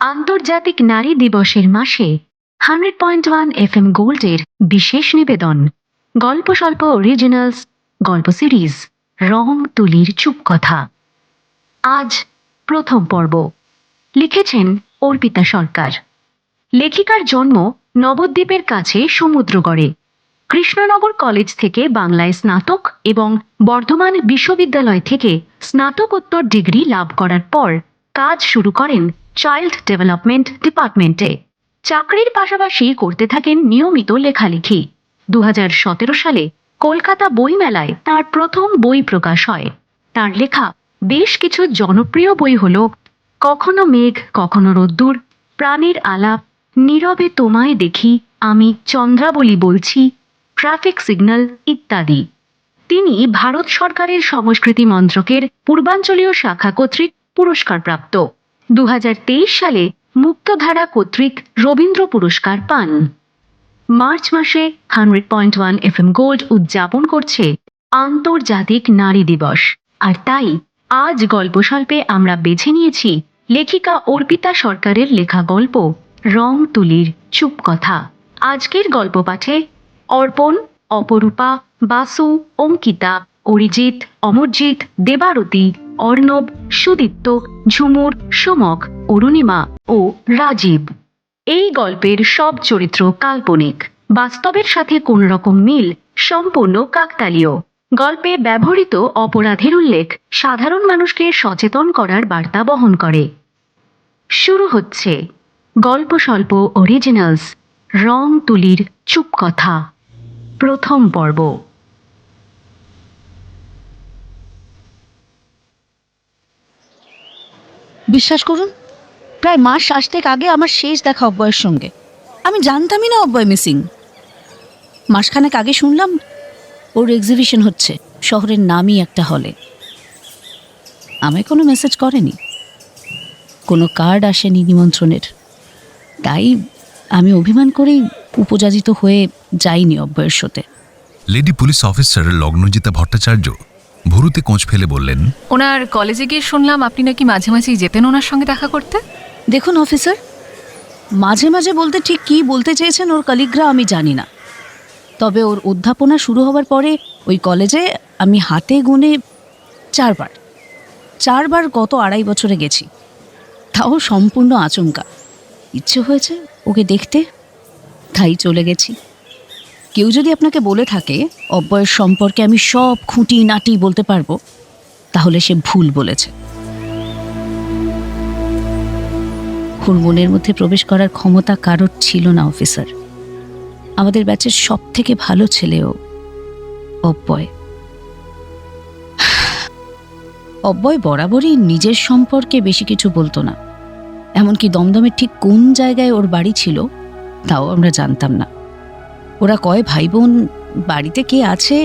আন্তর্জাতিক নারী দিবসের মাসে 100.1 FM গোল্ডের বিশেষ নিবেদন, গল্প স্বল্প অরিজিনালস গল্প সিরিজ রং তুলির চুপ কথা। আজ প্রথম পর্ব। লিখেছেন অর্পিতা সরকার। লেখিকার জন্ম নবদ্বীপের কাছে সমুদ্রগড়ে। কৃষ্ণনগর কলেজ থেকে বাংলায় স্নাতক এবং বর্ধমান বিশ্ববিদ্যালয় থেকে স্নাতকোত্তর ডিগ্রি লাভ করার পর কাজ শুরু করেন চাইল্ড ডেভেলপমেন্ট ডিপার্টমেন্টে। চাকরির পাশাপাশি করতে থাকেন নিয়মিত লেখালেখি। 2017 সালে কলকাতা বইমেলায় তার প্রথম বই প্রকাশ হয়। তার লেখা বেশ কিছু জনপ্রিয় বই হল কখনো মেঘ কখনো রোদ্দুর, প্রাণের আলাপ, নীরবে তোমায় দেখি, আমি চন্দ্রাবলী বলছি, ট্রাফিক সিগন্যাল ইত্যাদি। তিনি ভারত সরকারের সংস্কৃতি মন্ত্রকের পূর্বাঞ্চলীয় শাখা কর্তৃক পুরস্কারপ্রাপ্ত। 2023 সালে মুক্তধারা কর্তৃক রবীন্দ্র পুরস্কার পান। মার্চ মাসে 100.1 FM গোল্ড উদযাপন করছে আন্তর্জাতিক নারী দিবস, আর তাই আজ গল্পস্বল্পে আমরা বেছে নিয়েছি লেখিকা অর্পিতা সরকারের লেখা গল্প রং তুলির চুপ কথা। আজকের গল্প পাঠে অর্পণ, অপরূপা, বাসু, অঙ্কিতা, অরিজিৎ, অমরজিৎ, দেবারতী, অর্ণব, সুদীপ্ত, ঝুমুর, সোমক, অরুণিমা ও রাজীব। এই গল্পের সব চরিত্র কাল্পনিক, বাস্তবের সাথে কোন রকম মিল সম্পূর্ণ কাকতালীয়। গল্পে ব্যবহৃত অপরাধের উল্লেখ সাধারণ মানুষকে সচেতন করার বার্তা বহন করে। শুরু হচ্ছে গল্প স্বল্প অরিজিনালস রং তুলির চুপ কথা, প্রথম পর্ব। বিশ্বাস করুন, প্রায় মাস আসতে আগে আমার শেষ দেখা অব্বয়ের সঙ্গে। আমি জানতামই না অব্বয় মিসিং। মাসখানেক আগে শুনলাম ওর এক্সিবিশন হচ্ছে শহরের নামই একটা হলে। আমায় কোনো মেসেজ করেনি, কোনো কার্ড আসেনি নিমন্ত্রণের। তাই আমি অভিমান করেই উপযাচিত হয়ে যাইনি অব্বয়ের শোতে। Lady police officer Lagnajita Bhattacharya ভুরুতে কোঁচ ফেলে বললেন, ওনার কলেজে গিয়ে শুনলাম আপনি নাকি মাঝে মাঝেই যেতেন ওনার সঙ্গে দেখা করতে। দেখুন অফিসার, মাঝে মাঝে বলতে ঠিক কী বলতে চেয়েছেন ওর কলিগরা আমি জানি না। তবে ওর অধ্যাপনা শুরু হবার পরে ওই কলেজে আমি হাতে গুনে চারবার গত 2.5 বছরে গেছি। তাও সম্পূর্ণ আচমকা। ইচ্ছে হয়েছে ওকে দেখতে, তাই চলে গেছি। কেউ যদি আপনাকে বলে থাকে অব্বয়ের সম্পর্কে আমি সব খুঁটি নাটি বলতে পারবো, তাহলে সে ভুল বলেছে। ওর মনের মধ্যে প্রবেশ করার ক্ষমতা কারোর ছিল না অফিসার। আমাদের ব্যাচের সব থেকে ভালো ছেলেও অব্বয়। অব্বয় বরাবরই নিজের সম্পর্কে বেশি কিছু বলতো না। এমনকি দমদমের ঠিক কোন জায়গায় ওর বাড়ি ছিল তাও আমরা জানতাম না। ওরা কয় ভাই বোন, বাড়িতে কে আছে,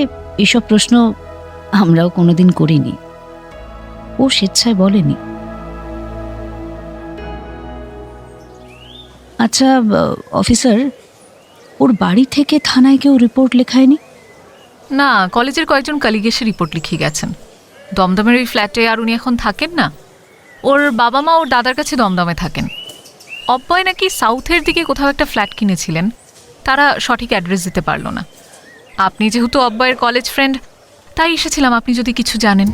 এসব প্রশ্ন আমরাও কোনোদিন করিনি। ও স্বেচ্ছায় বলেনি। আচ্ছা অফিসার, ওর বাড়ি থেকে থানায় কেউ রিপোর্ট লেখায়নি? না, কলেজের কয়েকজন কলিগ এসে রিপোর্ট লিখিয়ে গেছেন। দমদমের ওই ফ্ল্যাটে আর উনি এখন থাকেন না। ওর বাবা মা ওর দাদার কাছে দমদমে থাকেন। অব্বয় নাকি সাউথের দিকে কোথাও একটা ফ্ল্যাট কিনেছিলেন, তারা সঠিক অ্যাড্রেস দিতে পারল না। আপনি যেহেতু অব্বয়ের কলেজ ফ্রেন্ড, তাই এসেছিলাম আপনি যদি কিছু জানেন।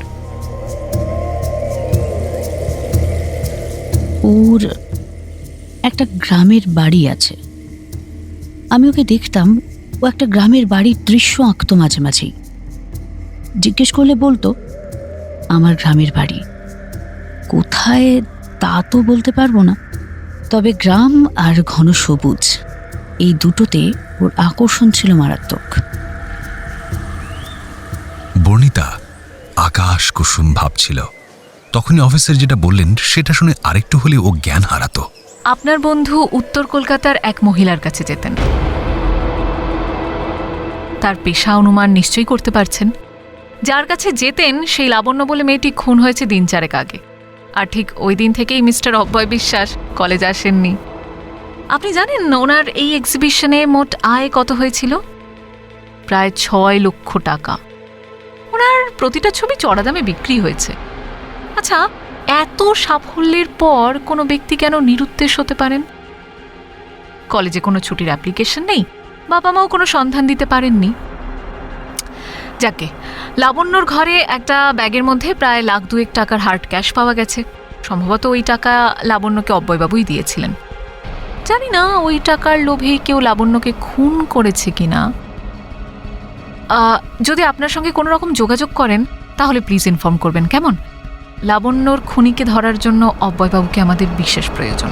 ওর একটা গ্রামের বাড়ি আছে। আমি ওকে দেখতাম, ও একটা গ্রামের বাড়ির দৃশ্য আঁকতো মাঝে মাঝেই। জিজ্ঞেস করলে বলতো আমার গ্রামের বাড়ি কোথায় তা তো বলতে পারবো না, তবে গ্রাম আর ঘন সবুজ এই দুটোতে ওর আকর্ষণ ছিল মারাত্মক। বর্ণিতা আকাশ কুসুম ভাবছিল। তখনই অফিসার যেটা বললেন সেটা শুনে আরেকটু হলে ও জ্ঞান হারাতো। আপনার বন্ধু উত্তর কলকাতার এক মহিলার কাছে যেতেন। তার পেশা অনুমান নিশ্চয়ই করতে পারছেন। যার কাছে যেতেন সেই লাবণ্য বলে মেয়েটি খুন হয়েছে 3 4 আগে। আর ঠিক ওই দিন থেকেই মিস্টার অব্বয় বিশ্বাস কলেজ আসেননি। আপনি জানেন ওনার এই এক্সিবিশনে মোট আয় কত হয়েছিল? প্রায় 6 লক্ষ টাকা। ওনার প্রতিটা ছবি চড়া দামে বিক্রি হয়েছে। আচ্ছা, এত সাফল্যের পর কোনো ব্যক্তি কেন নিরুদ্দেশ হতে পারেন? কলেজে কোনো ছুটির অ্যাপ্লিকেশন নেই, বাবা মাও কোনো সন্ধান দিতে পারেননি। যাকে লাবণ্যর ঘরে একটা ব্যাগের মধ্যে প্রায় $1,02,000 হার্ড ক্যাশ পাওয়া গেছে। সম্ভবত ওই টাকা লাবণ্যকে অব্যয়বাবুই দিয়েছিলেন। জানি না ওই টাকার লোভে কেউ লাবণ্যকে খুন করেছে কিনা। যদি আপনার সঙ্গে কোনো রকম যোগাযোগ করেন তাহলে প্লিজ ইনফর্ম করবেন, কেমন? লাবণ্যর খুনিকে ধরার জন্য অব্যয়বাবুকে আমাদের বিশেষ প্রয়োজন।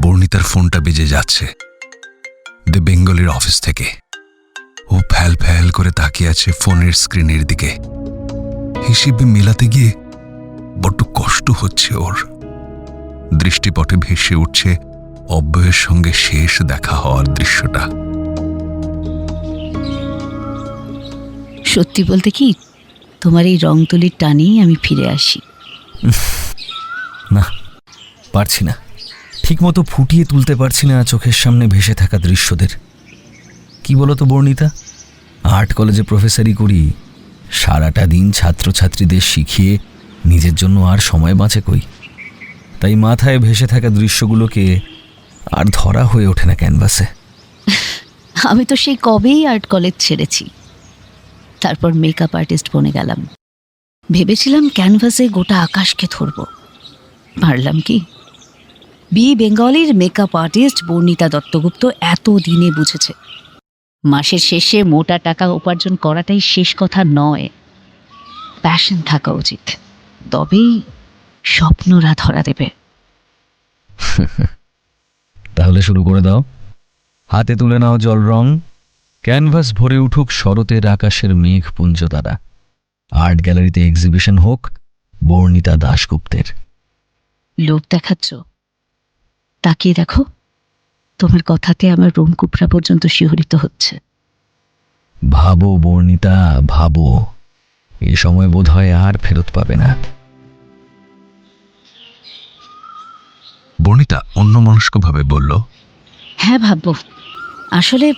বর্ণিতার ফোনটা বেজে যাচ্ছে দ্য বেঙ্গলের অফিস থেকে। ও ফ্যাল ফ্যাল করে তাকিয়ে আছে ফোনের স্ক্রিনের দিকে। হিসেবে মেলাতে গিয়ে বড্ড কষ্ট হচ্ছে ওর। দৃষ্টিপটে ভেসে উঠছে অব্যয়ের সঙ্গে শেষ দেখা হওয়ার দৃশ্যটা। সত্যি বলতে কি, তোমার এই রং তুলির টানেই আমি ফিরে আসি। না, পারছি না, ঠিকমতো ফুটিয়ে তুলতে পারছি না চোখের সামনে ভেসে থাকা দৃশ্যদের। কি বলো তো বর্ণিতা, আর্ট কলেজে প্রফেসরি করি, সারাটা দিন ছাত্রছাত্রীদের শিখিয়ে নিজের জন্য আর সময় বাঁচে কই। তাই মাথায় ভেসে থাকা দৃশ্যগুলোকে আর ধরা হয়ে ওঠে না ক্যানভাসে। আমি তো সেই কবেই আর্ট কলেজ ছেড়েছি, তারপর মেকআপ আর্টিস্ট বনে গেলাম। ভেবেছিলাম ক্যানভাসে গোটা আকাশকে ধরব, পারলাম কি? বি বেঙ্গলের মেকআপ আর্টিস্ট বর্ণিতা দত্তগুপ্ত এত দিনে বুঝেছে মাসের শেষে মোটা টাকা উপার্জন করাটাই শেষ কথা নয়, প্যাশন থাকা উচিত, তবেই স্বপ্নরা ধরা দেবে। তাহলে শুরু করে দাও, হাতে তুলে নাও জল রং, ক্যানভাস ভরে উঠুক শরতের আকাশের মেঘপুঞ্জ দ্বারা। আর্ট গ্যালারিতে এক্সিবিশন হোক বর্ণিতা দাশগুপ্তের। লোভ দেখাচ্ছ? তাকিয়ে দেখো, তোমার কথাতে আমার রোমকুপড়া পর্যন্ত শিহরিত হচ্ছে। ভাবো বর্ণিতা, ভাবো, এ সময় বোধ হয় আর ফেরত পাবে না। বর্ণিতা অন্যমনস্কভাবে বলল, হ্যাঁ ভাববো। আসলে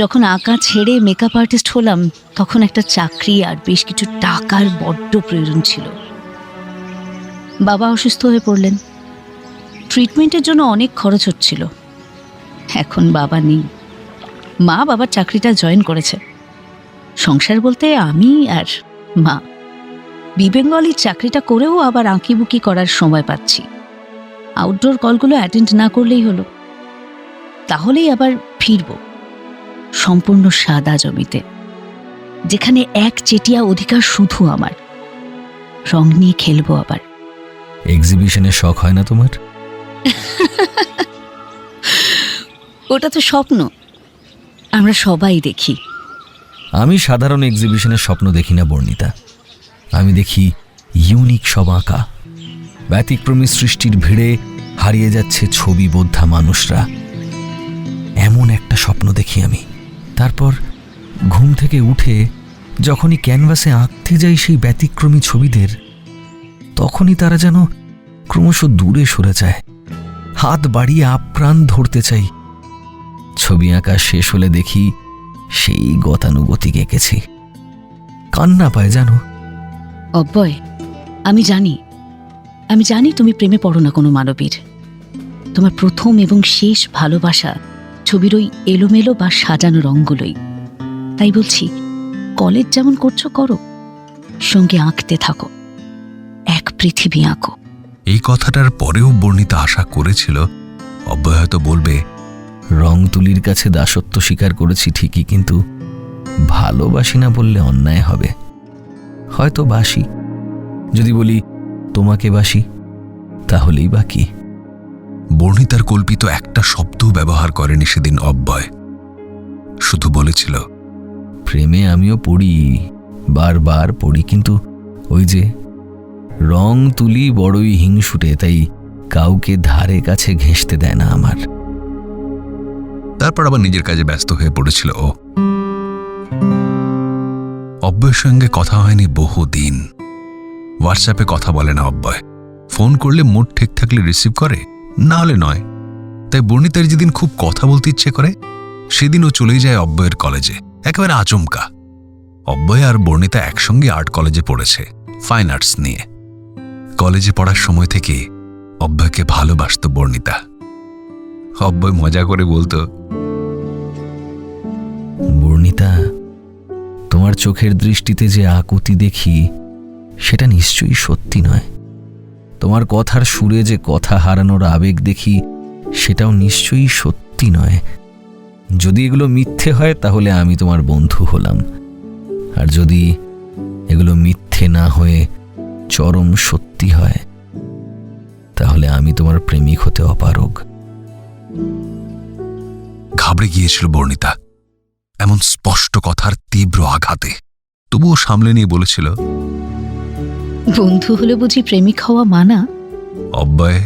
যখন আঁকা ছেড়ে মেকআপ আর্টিস্ট হলাম তখন একটা চাকরি আর বেশ কিছু টাকার বড্ড প্রয়োজন ছিল। বাবা অসুস্থ হয়ে পড়লেন, ট্রিটমেন্টের জন্য অনেক খরচ হচ্ছিল। এখন বাবা নেই, মা বাবার চাকরিটা জয়েন করেছে। সংসার বলতে আমি আর মা। বিবেঙ্গলির চাকরিটা করেও আবার আঁকিবুকি করার সময় পাচ্ছি। আউটডোর কলগুলো অ্যাটেন্ড না করলেই হলো। তাহলেই আবার ফিরব সম্পূর্ণ সাদা জমিতে, যেখানে এক চেটিয়া অধিকার শুধু আমার। রং নিয়ে খেলবো আবার। এক্সিবিশনের শখ হয় না তোমার? ওটা তো স্বপ্ন, আমরা সবাই দেখি। আমি সাধারণ এক্সিবিশনের স্বপ্ন দেখি না বর্ণিতা, আমি দেখি ইউনিক সব আঁকা। ব্যতিক্রমী সৃষ্টির ভিড়ে হারিয়ে যাচ্ছে ছবি বোদ্ধা মানুষরা, এমন একটা স্বপ্ন দেখি আমি। তারপর ঘুম থেকে উঠে যখনই ক্যানভাসে আঁকতে যাই সেই ব্যতিক্রমী ছবিদের, তখনই তারা যেন ক্রমশ দূরে সরে যায়। হাত বাড়িয়ে আপ্রাণ ধরতে চাই। ছবি আঁকা শেষ হলে দেখি সেই গতানুগতিক এঁকেছি। কান্না পায় জানো। অব্যয়, আমি জানি তুমি প্রেমে পড়ো না কোনো মানবীর। তোমার প্রথম এবং শেষ ভালোবাসা ছবির ওই এলোমেলো বা সাজানো রঙগুলোই। তাই বলছি, কলেজ যেমন করছো করো, সঙ্গে আঁকতে থাকো, এক পৃথিবী আঁকো। এই কথাটার পরেও বর্ণিতা আশা করেছিল অব্যয় হয়তো বলবে, রং তুলির কাছে দাসত্ব স্বীকার করেছি ঠিকই, কিন্তু ভালোবাসি না বললে অন্যায় হবে। হয়তো বাসি, যদি বলি তোমাকে বাসি, তাহলেই বাকি। বর্ণিতার কল্পিত একটা শব্দও ব্যবহার করেনি সেদিন অব্যয়, শুধু বলেছিল, প্রেমে আমিও পড়ি, বারবার পড়ি, কিন্তু ওই যে রং তুলি বড়ই হিংসুটে, তাই কাউকে ধারে কাছে ঘেঁষতে দেয় না আমার। তারপর আবার নিজের কাজে ব্যস্ত হয়ে পড়েছিল ও। অব্যয়ের সঙ্গে কথা হয়নি বহুদিন। হোয়াটসঅ্যাপে কথা বলে না অব্যয়, ফোন ফোন করলে মুড ঠিক থাকলে রিসিভ করে, না হলে নয়। তাই বর্ণিতার যেদিন খুব কথা বলতে ইচ্ছে করে সেদিন ও চলেই যায় অব্যয়ের কলেজে, একেবারে আচমকা। অব্যয় আর বর্ণিতা একসঙ্গে আর্ট কলেজে পড়েছে, ফাইন আর্টস নিয়ে। কলেজে পড়ার সময় থেকে অব্যয়কে ভালোবাসত বর্ণিতা। অব্যয় মজা করে বলতো, বর্ণিতা, তোমার চোখের দৃষ্টিতে যে আকুতি দেখি সেটা নিশ্চয়ই সত্যি নয়। তোমার কথার সুরে যে কথা হারানোর আবেগ দেখি সেটাও নিশ্চয়ই সত্যি নয়। যদি এগুলো মিথ্যে হয় তাহলে আমি তোমার বন্ধু হলাম, আর যদি এগুলো মিথ্যে না হয়ে চরম সত্যি হয় তাহলে আমি তোমার প্রেমিক হতে অপারগ। ঘাবড়ে গিয়েছিল বর্ণিতা এমন স্পষ্ট কথার তীব্র আঘাতে, তবুও সামলে নিয়ে বলেছিল, বন্ধু হলে বুঝি প্রেমিক হওয়া মানা? অব্যয়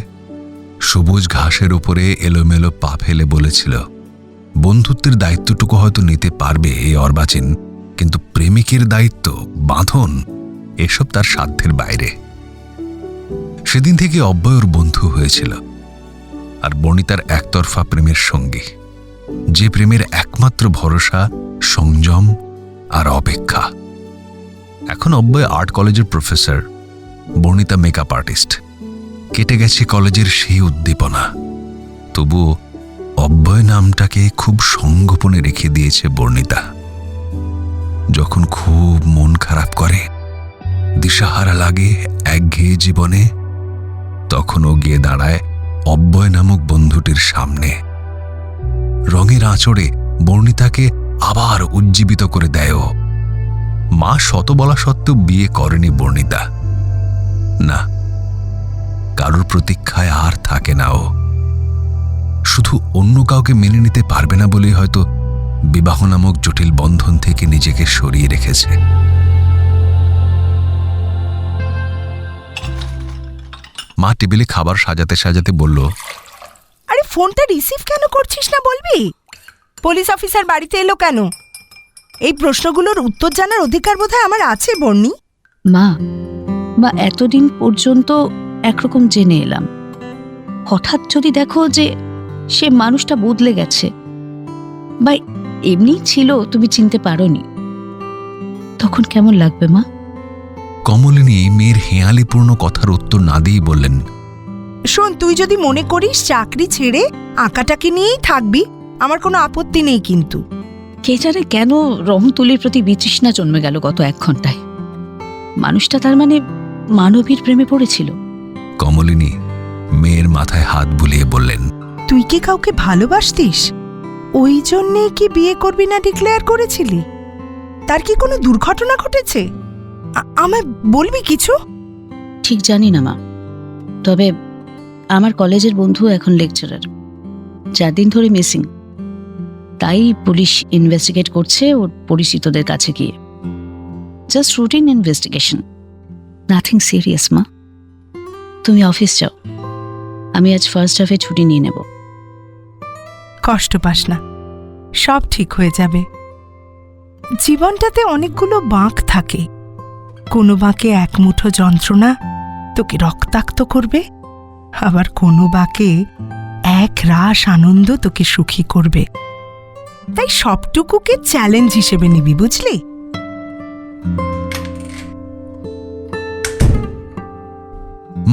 সবুজ ঘাসের উপরে এলোমেলো পা ফেলে বলেছিল, বন্ধুত্বের দায়িত্বটুকু হয়তো নিতে পারবে এই অর্বাচীন, কিন্তু প্রেমিকের দায়িত্ব, বাঁধন, এসব তার সাধ্যের বাইরে। সেদিন থেকে অব্যয় ওর বন্ধু হয়েছিল, আর বর্ণিতার একতরফা প্রেমের সঙ্গী, যে প্রেমের একমাত্র ভরসা সংযম আর অপেক্ষা। এখন অব্যয় আর্ট কলেজের প্রফেসর, বর্ণিতা মেকআপ আর্টিস্ট। কেটে গেছে কলেজের সেই উদ্দীপনা, তবুও অব্যয় নামটাকে খুব সংগোপনে রেখে দিয়েছে বর্ণিতা। যখন খুব মন খারাপ করে, দিশাহারা লাগে একঘেয়ে জীবনে, তখন ও গিয়ে দাঁড়ায় অব্যয় নামক বন্ধুটির সামনে। রঙের আঁচড়ে বর্ণিতাকে আবার উজ্জীবিত করে দেয় ও। মা শত বলা সত্ত্বেও বিয়ে করেনি বর্ণিতা। না, কারোর প্রতীক্ষায় আর থাকে না ও। শুধু অন্য কাউকে মেনে নিতে পারবে না বলেই হয়তো বিবাহ নামক জটিল বন্ধন থেকে নিজেকে সরিয়ে রেখেছে। মা টেবিলে খাবার সাজাতে সাজাতে বলল, আরে ফোনটা রিসিভ কেন করছিস না বলবি? পুলিশ অফিসার বাড়িতে এলো কেন? এই প্রশ্নগুলোর উত্তর জানার অধিকার বোধহয় আমার আছে বর্ণি। মা এতদিন পর্যন্ত একরকম জেনে এলাম, হঠাৎ যদি দেখো যে সে মানুষটা বদলে গেছে বা এমনি ছিল, তুমি চিনতে পারোনি, তখন কেমন লাগবে মা? কমলিনী মেয়ের হেঁয়ালিপূর্ণ কথার উত্তর না দিয়েই বললেন, শোন, তুই যদি মনে করিস চাকরি ছেড়ে আঁকাটাকে নিয়েই থাকবি, আমার কোনো আপত্তি নেই, কিন্তু কে জানে কেন রং তুলির প্রতি বিতৃষ্ণা জন্মে গেল গত 1 ঘন্টায়। মানুষটা তার মানে মানবীর প্রেমে পড়েছিল। কমলিনী মেয়ের মাথায় হাত বুলিয়ে বললেন, তুই কি কাউকে ভালোবাসতিস? ওই জন্যে কি বিয়ে করবি না ডিক্লেয়ার করেছিলি? তার কি কোনো দুর্ঘটনা ঘটেছে? আমায় বলবি কিছু? ঠিক জানি না মা, তবে আমার কলেজের বন্ধু এখন লেকচারার, 4 দিন ধরে মিসিং। তাই পুলিশ ইনভেস্টিগেট করছে ওর পরিচিতদের কাছে গিয়ে। Just routine investigation, nothing serious মা। তুমি অফিস যাও, আমি আজ ফার্স্ট হাফে ছুটি নিয়ে নেব। কষ্ট পাস না, সব ঠিক হয়ে যাবে। জীবনটাতে অনেকগুলো বাঁক থাকে, কোনো বাঁকে এক মুঠো যন্ত্রণা তোকে রক্তাক্ত করবে, আবার কোনো বাঁকে এক রাস আনন্দ তোকে সুখী করবে। তাই সবটুকুকে চ্যালেঞ্জ হিসেবে নিবি, বুঝলি?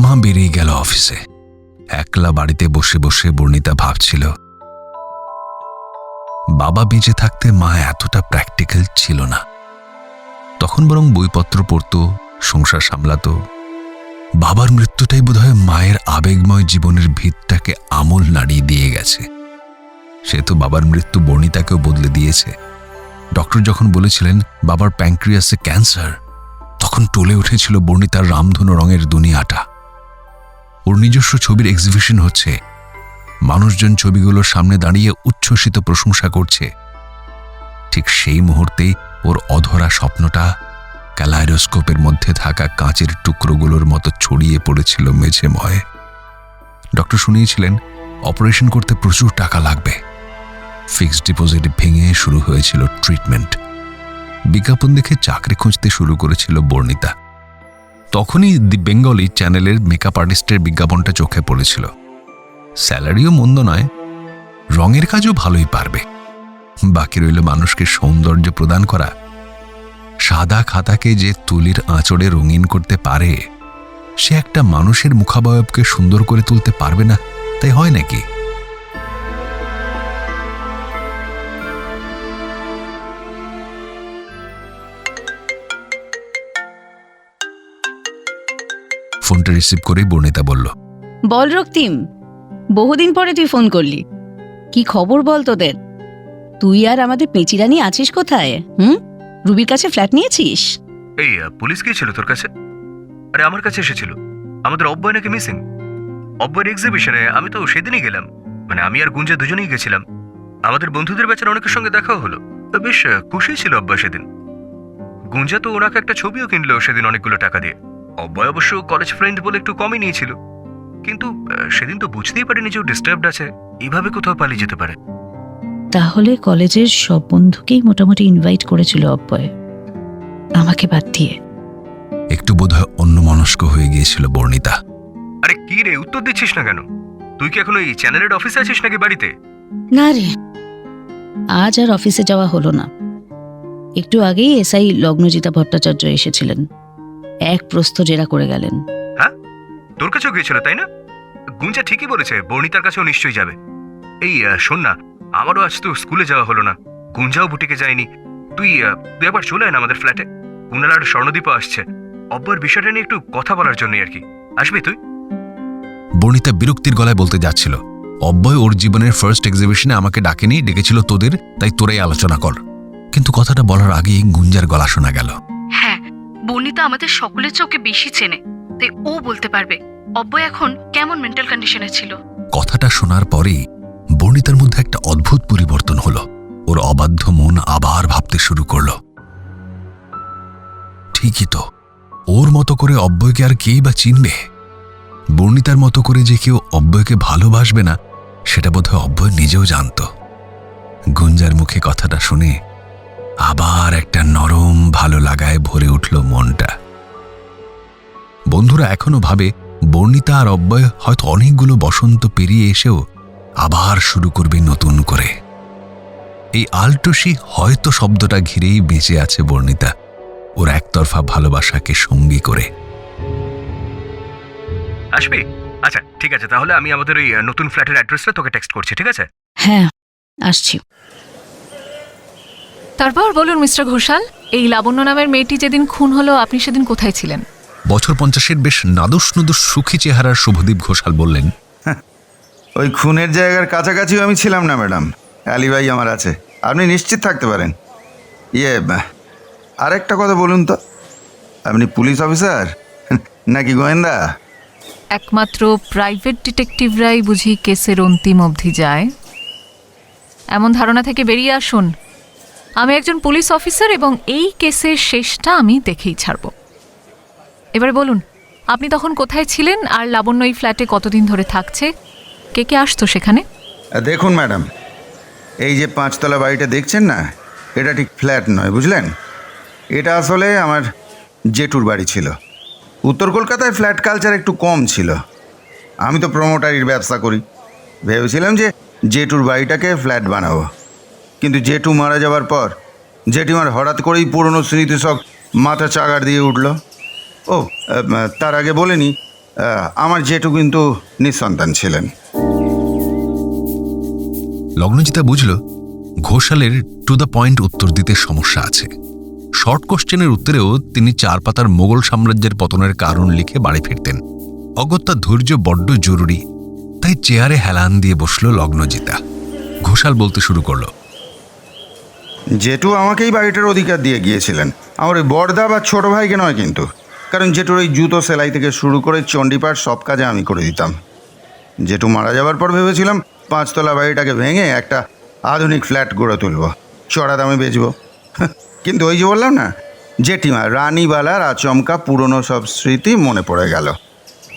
মা বেরিয়ে গেল অফিসে। একলা বাড়িতে বসে বসে বর্ণিতা ভাবছিল, বাবা বেঁচে থাকতে মা এতটা প্র্যাকটিক্যাল ছিল না। তখন বরং বইপত্র পড়ত, সংসার সামলাত। বাবার মৃত্যুটাই বোধহয় মায়ের আবেগময় জীবনের ভিতটাকে আমূল নাড়িয়ে দিয়ে গেছে। সে তো বাবার মৃত্যু বর্ণিতাকেও বদলে দিয়েছে। ডক্টর যখন বলেছিলেন বাবার প্যাঙ্ক্রিয়াসে ক্যান্সার, তখন টলে উঠেছিল বর্ণিতার রামধনু রঙের দুনিয়াটা। ওর নিজস্ব ছবির এক্সিবিশন হচ্ছে, মানুষজন ছবিগুলোর সামনে দাঁড়িয়ে উচ্ছ্বসিত প্রশংসা করছে। ঠিক সেই মুহূর্তেই ওর অধরা স্বপ্নটা ক্যালাইডোস্কোপের মধ্যে থাকা কাঁচের টুকরোগুলোর মতো ছড়িয়ে পড়েছিল মেঝেময়। ডক্টর শুনিয়েছিলেন অপারেশন করতে প্রচুর টাকা লাগবে। ফিক্সড ডিপোজিট ভেঙে শুরু হয়েছিল ট্রিটমেন্ট। বিজ্ঞাপন দেখে চাকরি খুঁজতে শুরু করেছিল বর্ণিতা। তখনই দি বেঙ্গলি চ্যানেলের মেকআপ আর্টিস্টের বিজ্ঞাপনটা চোখে পড়েছিল। স্যালারিও মন্দ নয়, রঙের কাজও ভালোই পারবে। বাকি রইল মানুষকে সৌন্দর্য প্রদান করা। সাদা খাতাকে যে তুলির আঁচড়ে রঙিন করতে পারে, সে একটা মানুষের মুখাবয়বকে সুন্দর করে তুলতে পারবে না, তাই হয় নাকি? ফোনটা রিসিভ করেই বর্ণিতা বলল, বল রক্তিম, বহুদিন পরে তুই ফোন করলি। কি খবর বল তোদের? তুই আর আমাদের পেঁচিরানি আছিস কোথায়? রুবির কাছে ফ্ল্যাট নিয়েছিস? এই পুলিশ গিয়েছিল তোর কাছে? আরে আমার কাছে এসেছিল, আমাদের অব্বয় নাকি মিসিং। অব্বয়ের এক্সিবিশনে আমি তো সেদিনই গেলাম, মানে আমি আর গুঞ্জা দুজনেই গেছিলাম। আমাদের বন্ধুদের ব্যাচের অনেকের সঙ্গে দেখাও হলো। তো বেশ খুশি ছিল অব্বয় সেদিন। গুঞ্জা তো ওনাকে একটা ছবিও কিনলো সেদিন অনেকগুলো টাকা দিয়ে। অব্বয় অবশ্য কলেজ ফ্রেন্ড বলে একটু কমই নিয়েছিল, কিন্তু সেদিন তো বুঝতেই পারিনি যে ও ডিস্টার্বড আছে, এইভাবে কোথাও পালিয়ে যেতে পারে। তাহলে কলেজের সব বন্ধুকেই মোটামুটি ইনভাইট করেছিল অব্বয়, আমাকে বাদ দিয়ে। একটু বোধহয় অন্যমনস্ক হয়ে গিয়েছিল বর্ণিতা। আরে কি রে, উত্তর দিচ্ছিস না কেন? তুই কি এখন ওই চ্যানেলের অফিসে আছিস নাকি বাড়িতে? না রে, আজ আর অফিসে যাওয়া হলো না। একটু আগেই এসআই লগ্নজিতা ভট্টাচার্য এসেছিলেন, এক প্রস্থ জেরা করে গেলেন। হ্যাঁ, তোর কাছেও গিয়েছিল তাই না? গুঞ্জা ঠিকই বলেছে, বর্ণিতার কাছেও নিশ্চয়ই যাবে। এই শোন না, আমারও আজ তো স্কুলে যাওয়া হলো না, গুঞ্জাও বুটিকে যায়নি। তুই একবার চলে আয় না আমাদের ফ্ল্যাটে। কুণাল আর স্বর্ণদীপও আসছে, অব্বয়ের বিষয়টা নিয়ে একটু কথা বলার জন্যই আর কি। আসবি তুই? বর্ণিতা বিরক্তির গলায় বলতে যাচ্ছিল, অব্যয় ওর জীবনের ফার্স্ট এক্সিবিশনে আমাকে ডাকেনি, ডেকেছিল তোদের, তাই তোরাই আলোচনা কর। কিন্তু কথাটা বলার আগেই গুঞ্জার গলা শোনা গেল। হ্যাঁ, বর্ণিতা আমাদের সকলের চোখে বেশি চেনে, তাই ও বলতে পারবে অব্বয় এখন কেমন মেন্টাল কন্ডিশনে ছিল। কথাটা শোনার পরেই বর্ণিতার মধ্যে একটা অদ্ভুত পরিবর্তন হলো। ওর অবাধ্য মন আবার ভাবতে শুরু করলো, ঠিকই তো, ওর মতো করে অব্যয়কে আর কেই বা চিনবে? বর্ণিতার মতো করে যে কেউ অব্যয়কে ভালোবাসবে না, সেটা বোধহয় অব্যয় নিজেও জানত। গুঞ্জার মুখে কথাটা শুনে আবার একটা নরম ভালো লাগায় ভরে উঠল মনটা। বন্ধুরা এখনো ভাবে বর্ণিতা আর অব্যয় হয়তো অনেকগুলো বসন্ত পেরিয়ে এসেও আবার শুরু করবে নতুন করে। এই আলটুসি হয়তো শব্দটা ঘিরেই বেঁচে আছে বর্ণিতা, ওর একতরফা ভালোবাসাকে সঙ্গী করে। আসবি? আচ্ছা ঠিক আছে, তাহলে আমি আমাদের ওই নতুন ফ্ল্যাটের অ্যাড্রেসটা তোকে টেক্সট করছি, ঠিক আছে? হ্যাঁ, আসছি। তারপর বলুন মিস্টার ঘোষাল, এই লাবণ্য নামের মেয়েটি যেদিন খুন হলো আপনি সেদিন কোথায় ছিলেন? বছর 50-এর বেশ নাদুস নুদুস সুখী চেহারার শুভদীপ ঘোষাল বললেন, ওই খুনের জায়গার কাছাকাছিও আমি ছিলাম না ম্যাডাম, অ্যালিবাই আমার আছে, আপনি নিশ্চিত থাকতে পারেন। আরেকটা কথা বলুন তো, আপনি পুলিশ অফিসার নাকি গোয়েন্দা? একমাত্র প্রাইভেট ডিটেকটিভরাই বুঝি কেসের অন্তিম অবধি যায়। এমন ধারণা থেকে বেরিয়ে আসুন। আমি একজন পুলিশ অফিসার এবং এই কেসের শেষটা আমি দেখেই ছাড়ব। এবারে বলুন, আপনি তখন কোথায় ছিলেন আর লাবণ্য এই ফ্ল্যাটে কতদিন ধরে থাকছে? কে কে আসতো সেখানে? দেখুন ম্যাডাম, এই যে 5তলা বাড়িটা দেখছেন না, এটা ঠিক ফ্ল্যাট নয়, বুঝলেন? এটা আসলে আমার জেঠুর বাড়ি ছিল। উত্তর কলকাতায় ফ্ল্যাট কালচার একটু কম ছিল। আমি তো প্রমোটারির ব্যবসা করি, ভেবেছিলাম যে জেঠুর বাড়িটাকে ফ্ল্যাট বানাবো। কিন্তু জেঠু মারা যাওয়ার পর জেঠিমার হঠাৎ করেই পুরনো স্মৃতি সব মাথা চাগার দিয়ে উঠল। ও তার আগে বলেনি, আমার জেঠু কিন্তু নিঃসন্তান ছিলেন। লগ্নজিতা বুঝল ঘোষালের টু দ্য পয়েন্ট উত্তর দিতে সমস্যা আছে। শর্ট কোশ্চেনের উত্তরেও তিনি 4 পাতার মোগল সাম্রাজ্যের পতনের কারণ লিখে বাড়ি ফিরতেন। অগত্যা ধৈর্য বড্ড জরুরি, তাই চেয়ারে হেলান দিয়ে বসল লগ্নজিতা। ঘোষাল বলতে শুরু করল, জেঠু আমাকেই বাড়িটার অধিকার দিয়ে গিয়েছিলেন, আমার ওই বড়দা বা ছোটো ভাইকে নয় কিন্তু, কারণ জেঠুর ওই জুতো সেলাই থেকে শুরু করে চণ্ডীপাঠ সব কাজে আমি করে দিতাম। জেঠু মারা যাওয়ার পর ভেবেছিলাম 5তলা বাড়িটাকে ভেঙে একটা আধুনিক ফ্ল্যাট গড়ে তুলব, চড়া দামে বেচব। কিন্তু ওই যে বললাম না, জেঠিমা রানীবালার আচমকা পুরনো সব স্মৃতি মনে পড়ে গেল।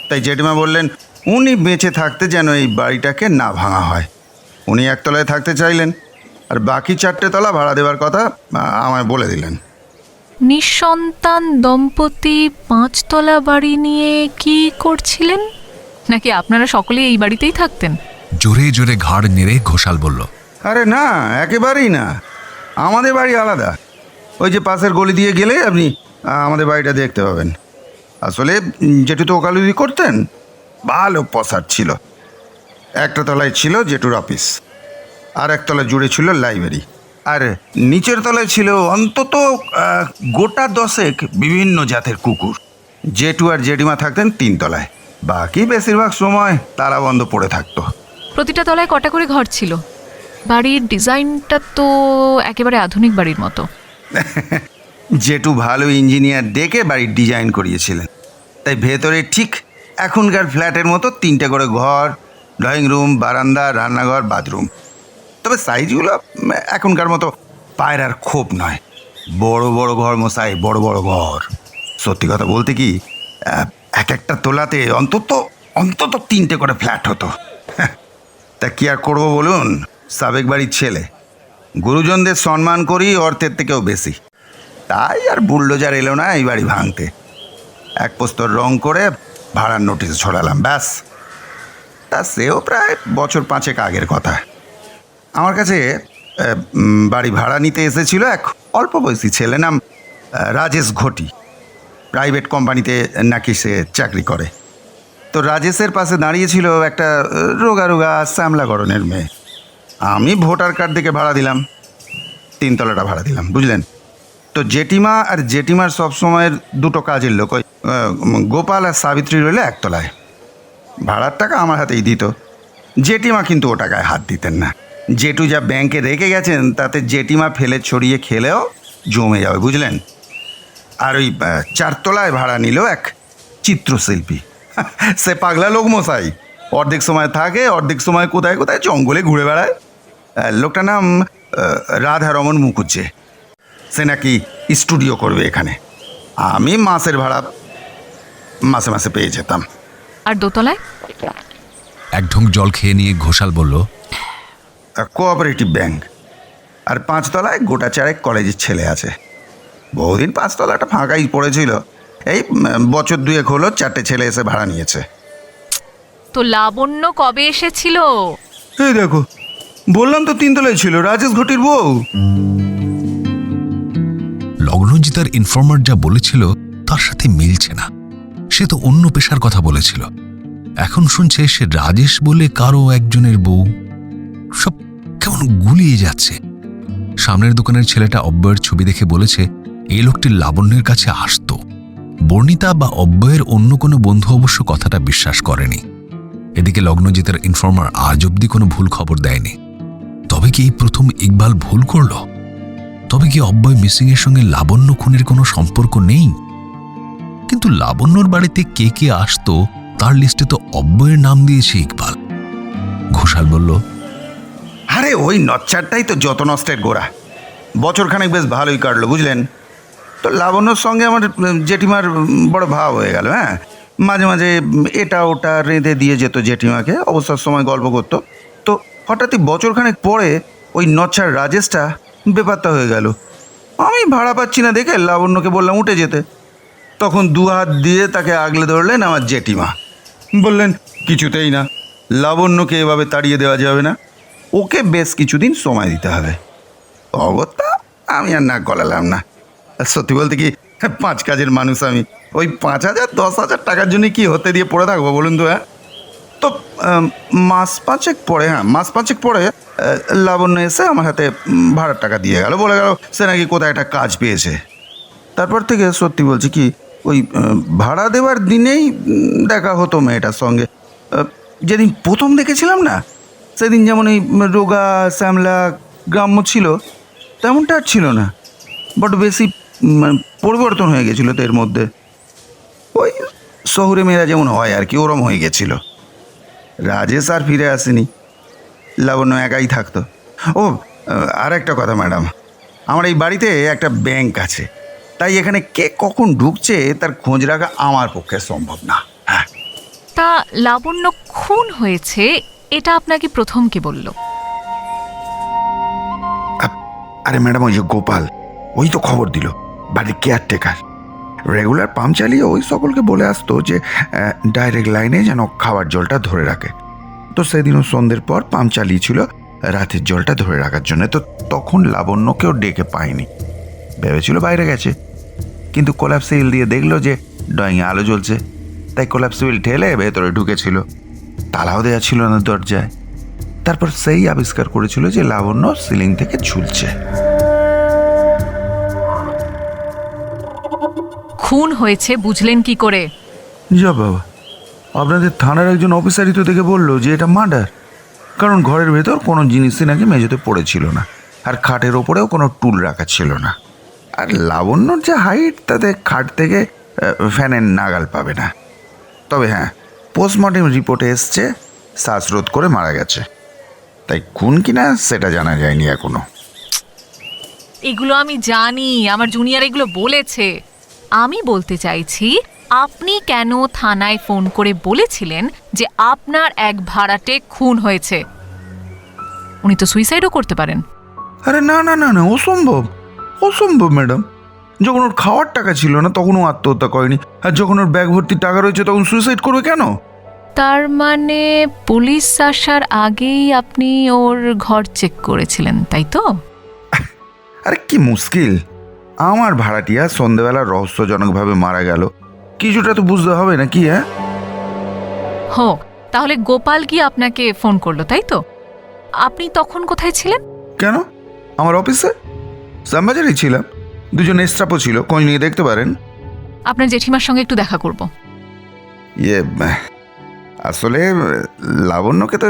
তাই জেঠিমা বললেন উনি বেঁচে থাকতে যেন এই বাড়িটাকে না ভাঙা হয়। উনি 1তলায় থাকতে চাইলেন, আর বাকি 4টে তলা ভাড়া দেওয়ার কথা আমায় বলে দিলেন। নিঃসন্তান দম্পতি 5তলা বাড়ি নিয়ে কি করছিলেন? নাকি আপনারা সকলে এই বাড়িতেই থাকতেন? জোরে জোরে ঘাড় নেড়ে ঘোষাল বলল, আরে না, একেবারেই না। আমাদের বাড়ি আলাদা। ওই যে পাশের গলি দিয়ে গেলে আপনি আমাদের বাড়িটা দেখতে পাবেন। আসলে জেঠু তো ওকালতি করতেন, ভালো পসার ছিল। একটা তলায় ছিল জেঠুর অফিস, আর একতলা জুড়ে ছিল লাইব্রেরি, আর নিচের তলায় ছিল অন্তত গোটা 10 বিভিন্ন জাতের কুকুর। জেঠু আর জেঠিমা থাকতেন 3 তলায়, বাকি বেশিরভাগ সময় তালা বন্ধ পড়ে থাকতো। প্রতিটা তলায় কটা করে ঘর ছিল? বাড়ির ডিজাইনটা তো একেবারে আধুনিক বাড়ির মতো। জেঠু ভালো ইঞ্জিনিয়ার ডেকে বাড়ির ডিজাইন করিয়েছিলেন, তাই ভেতরে ঠিক এখনকার ফ্ল্যাটের মতো 3টে করে ঘর, ড্রয়িং রুম, বারান্দা, রান্নাঘর, বাথরুম। তবে সাইজগুলো এখনকার মতো পায়রার খোপ নয়, বড় বড় ঘর মশাই, বড় বড় ঘর। সত্যি কথা বলতে কি, এক একটা তোলাতে অন্তত 3টে করে ফ্ল্যাট হতো। তা কি আর করবো বলুন, সাবেক বাড়ির ছেলে, গুরুজনদের সম্মান করি অর্থের থেকেও বেশি। তাই আর বুলডোজার এলো না এই বাড়ি ভাঙতে। এক প্রস্তর রং করে ভাড়ার নোটিশ ছড়ালাম, ব্যাস। তা সেও প্রায় বছর 5 আগের কথা। আমার কাছে বাড়ি ভাড়া নিতে এসেছিল এক অল্প বয়সী ছেলে, নাম রাজেশ ঘটি। প্রাইভেট কোম্পানিতে নাকি সে চাকরি করে। তো রাজেশের পাশে দাঁড়িয়েছিল একটা রোগা রোগা শ্যামলা গড়নের মেয়ে। আমি ভোটার কার্ড দেখে ভাড়া দিলাম, 3 তলাটা ভাড়া দিলাম, বুঝলেন। তো জেঠিমা আর জেঠিমার সবসময়ের 2টো কাজের লোক, ওই গোপাল আর সাবিত্রী রইলে 1 তলায়। ভাড়ার টাকা আমার হাতেই দিত। জেঠিমা কিন্তু ও টাকায় হাত দিতেন না। জেঠু যা ব্যাংকে রেখে গেছেন তাতে জেঠিমা ফেলে ছড়িয়ে খেলেও জমে যাবে, বুঝলেন। আর ওই 4 তলায় ভাড়া নিল এক চিত্রশিল্পী। সে পাগলা লোক মশাই, অর্ধেক সময় থাকে, অর্ধেক সময় কোথায় কোথায় জঙ্গলে ঘুরে বেড়ায়। লোকটার নাম রাধারমন মুখুজ্জে। সে নাকি স্টুডিও করবে এখানে। আমি মাসের ভাড়া মাসে মাসে পেয়ে যেতাম। আর দোতলায়? এক ঢোক জল খেয়ে নিয়ে ঘোষাল বলল, কোঅপারেটিভ ব্যাংক। আর 5 তলায় গোটা 4 কলেজের ছেলে আছে। বহুদিন 5 তলাটা ফাঁকাই পড়েছিল, এই বছর 2 হলো 4টে ছেলে এসে ভাড়া নিয়েছে। তো লাবণ্য কবে এসেছিল? এই দেখো, বললাম তো 3 তলায় ছিল, রাজেশ ঘটির বউ। লগ্নজিতার ইনফর্মার যা বলেছিল তার সাথে মিলছে না। সে তো অন্য পেশার কথা বলেছিল, এখন শুনছে সে রাজেশ বলে কারো একজনের বউ। সব কেমন গুলিয়ে যাচ্ছে। সামনের দোকানের ছেলেটা অব্যয়ের ছবি দেখে বলেছে এই লোকটি লাবণ্যের কাছে আসতো। বর্ণিতা বা অব্যয়ের অন্য কোনো বন্ধু অবশ্য কথাটা বিশ্বাস করেনি। এদিকে লগ্নজিতের ইনফর্মার আজ অব্দি কোনো ভুল খবর দেয়নি। তবে কি এই প্রথম ইকবাল ভুল করল? তবে কি অব্যয় মিসিংয়ের সঙ্গে লাবণ্য খুনের কোনো সম্পর্ক নেই? কিন্তু লাবণ্যর বাড়িতে কে কে আসতো তার লিস্টে তো অব্যয়ের নাম দিয়েছে ইকবাল। ঘোষাল বলল, আরে ওই নচ্চারটাই তো যত নষ্টের গোড়া। বছরখানেক বেশ ভালোই কাটলো, বুঝলেন। তো লাবণ্যর সঙ্গে আমার জেঠিমার বড় ভাব হয়ে গেল। হ্যাঁ, মাঝে মাঝে এটা ওটা রেঁধে দিয়ে যেত জেঠিমাকে, অবসর সময় গল্প করতো। তো হঠাৎই বছরখানেক পরে ওই নচ্চার রাজেশটা বেপাত্তা হয়ে গেল। আমি ভাড়া পাচ্ছি না দেখে লাবণ্যকে বললাম উঠে যেতে। তখন 2 হাত দিয়ে তাকে আগলে ধরলেন আমার জেঠিমা। বললেন কিছুতেই না, লাবণ্যকে এভাবে তাড়িয়ে দেওয়া যাবে না, ওকে বেশ কিছুদিন সময় দিতে হবে। অগত্যা আমি আর নাক গলালাম না। সত্যি বলতে কি, 5 কাজের মানুষ আমি। ওই 5,000 10,000 টাকার জন্য কি হতে দিয়ে পড়ে থাকবো বলুন তো। হ্যাঁ, তো মাস 5 পরে লাবণ্য এসে আমার হাতে ভাড়ার টাকা দিয়ে গেল, বলে গেল সে নাকি কোথায় একটা কাজ পেয়েছে। তারপর থেকে সত্যি বলছি কি, ওই ভাড়া দেওয়ার দিনেই দেখা হতো মেয়েটার সঙ্গে। যেদিন প্রথম দেখেছিলাম না, সেদিন যেমন এই রোগা শ্যামলা গ্রাম্য ছিল, তেমনটা আর ছিল না। বট বেশি পরিবর্তন হয়ে গেছিলো তো এর মধ্যে। ওই শহরে মেয়েরা যেমন হয় আর কি, ওরম হয়ে গেছিল। রাজেশ আর ফিরে আসেনি, লাবণ্য একাই থাকতো। ও আর একটা কথা ম্যাডাম, আমার এই বাড়িতে একটা ব্যাংক আছে, তাই এখানে কে কখন ঢুকছে তার খোঁজ রাখা আমার পক্ষে সম্ভব না। হ্যাঁ, তা লাবণ্য খুন হয়েছে এটা আপনাকে প্রথম কে বলল? আরে ম্যাডাম, ওই যে গোপাল, ওই তো খবর দিল। বাড়ির কেয়ারটেকার। রেগুলার পাম্প চালিয়ে ওই সকলকে বলে আসতো যে ডাইরেক্ট লাইনে যেন খাওয়ার জলটা ধরে রাখে। তো সেদিনও সন্ধ্যের পর পাম্প চালিয়েছিল রাতের জলটা ধরে রাখার জন্য। তো তখন লাবণ্যকেও ডেকে পায়নি, ভেবেছিল বাইরে গেছে। কিন্তু কোলাপসিবিল দিয়ে দেখলো যে ড্রয়িংয়ে আলো জ্বলছে, তাই কোলাপসিবিল ঠেলে ভেতরে ঢুকেছিল। তালাও দেওয়া ছিল না দরজায়। তারপর সেই আবিষ্কার করেছিল যে লাবণ্য সিলিং থেকে ঝুলছে। খুন হয়েছে বুঝলেন কি করে? যা বাবা, আপনাদের থানার একজন অফিসারই তো দেখে বললো যে এটা মার্ডার। কারণ ঘরের ভেতর কোনো জিনিসই নাকি মেঝেতে পড়েছিল না, আর খাটের ওপরেও কোনো টুল রাখা ছিল না। আর লাবণ্যর যে হাইট, তাতে খাট থেকে ফ্যানের নাগাল পাবে না। তবে হ্যাঁ, পোস্টমর্টেম রিপোর্টে এসছে শ্বাসরোধ করে মারা গেছে। তাই খুন কিনা সেটা জানা যায়নি এখনো। এগুলো আমি জানি, আমার জুনিয়র এগুলো বলেছে। আমি বলতে চাইছি, আপনি কেন থানায় ফোন করে বলেছিলেন যে আপনার এক ভাড়াটে খুন হয়েছে? উনি তো সুইসাইডও করতে পারেন। আরে না না না না, অসম্ভব অসম্ভব ম্যাডাম। যখন ওর খাওয়ার টাকা ছিল না তখন ও আত্মহত্যা করেনি, আর যখন ওর ব্যাগ ভর্তি টাকা রয়েছে তখন সুইসাইড করবে কেন? তার মানে পুলিশ আসার আগেই আপনি ওর ঘর চেক করেছিলেন, তাই তো? আরে কি মুশকিল! আমার ভাড়াটিয়া সন্ধেবেলা রহস্যজনকভাবে মারা গেল, কিছুটা তো বুঝতে হবে না কি? হ্যাঁ, হো, তাহলে গোপাল কি আপনাকে ফোন করলো, তাই তো? আপনি তখন কোথায় ছিলেন? কেন? আমার অফিসে শ্যামবাজারেই ছিলাম, দুজন স্টাফও ছিল, খোঁজ নিয়ে দেখতে পারেন। আপনার জেঠিমার সঙ্গে একটু দেখা করব। আসলে লাবণ্যকে তো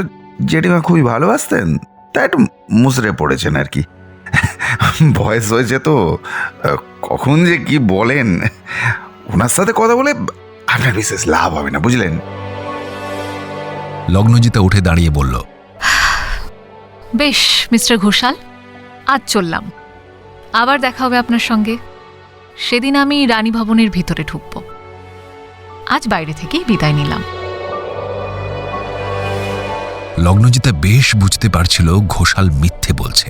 জেঠিমা খুবই ভালোবাসতেন, তাই একটু মুচড়ে পড়েছেন আর কি। বয়স হয়েছে তো, কখন যে কি বলেন, ওনার সাথে কথা বলে আপনার বিশেষ লাভ হবে না, বুঝলেন? লগ্নজিতা উঠে দাঁড়িয়ে বলল, বেশ মিস্টার ঘোষাল, আজ চললাম। আবার দেখা হবে আপনার সঙ্গে। সেদিন আমি রানী ভবনের ভিতরে ঢুকব। আজ বাইরে থেকেই বিদায় নিলাম। লগ্নজিতা বেশ বুঝতে পারছিল ঘোষাল মিথ্যে বলছে।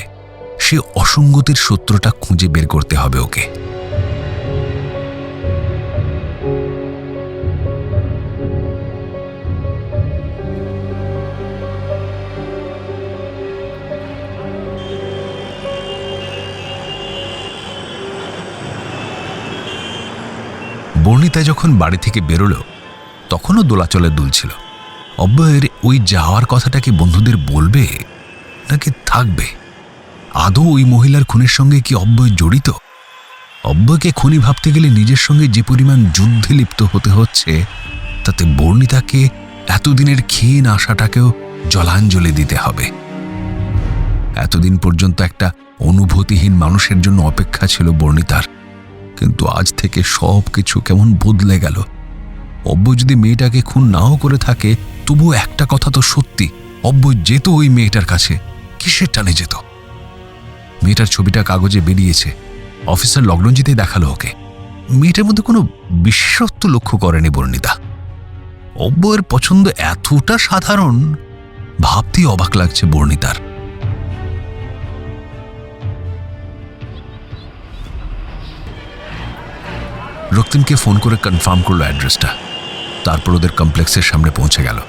সে অসঙ্গতির সূত্রটা খুঁজে বের করতে হবে ওকে। বর্ণিতা যখন বাড়ি থেকে বেরোলো তখনও দোলাচলে দুলছিল। অব্যয়ের ওই যাওয়ার কথাটা কি বন্ধুদের বলবে নাকি থাকবে? আদৌ ওই মহিলার খুনের সঙ্গে কি অব্যয় জড়িত? অব্যয়কে খুনি ভাবতে গেলে নিজের সঙ্গে যে পরিমাণ যুদ্ধে লিপ্ত হতে হচ্ছে, তাতে বর্ণিতাকে এতদিনের ক্ষীণ আশাটাকেও জলাঞ্জলি দিতে হবে। এতদিন পর্যন্ত একটা অনুভূতিহীন মানুষের জন্য অপেক্ষা ছিল বর্ণিতার, কিন্তু আজ থেকে সব কিছু কেমন বদলে গেল। অব্যয় যদি মেয়েটাকে খুন নাও করে থাকে, তবুও একটা কথা তো সত্যি, অব্যয় যেত ওই মেয়েটার কাছে। কিসের টানে যেত? মেয়েটার ছবিটা কাগজে বেরিয়েছে, অফিসার লগ্নজিতে দেখালো ওকে। মেয়েটার মধ্যে কোনো বিশেষত্ব লক্ষ্য করেনি বর্ণিতা। অব্যয়ের পছন্দ এতটা সাধারণ, ভাবতেই অবাক লাগছে বর্ণিতার। রক্তিমকে ফোন করে কনফার্ম করলো অ্যাড্রেসটা। তারপর ওদের কমপ্লেক্সের সামনে পৌঁছে গেল।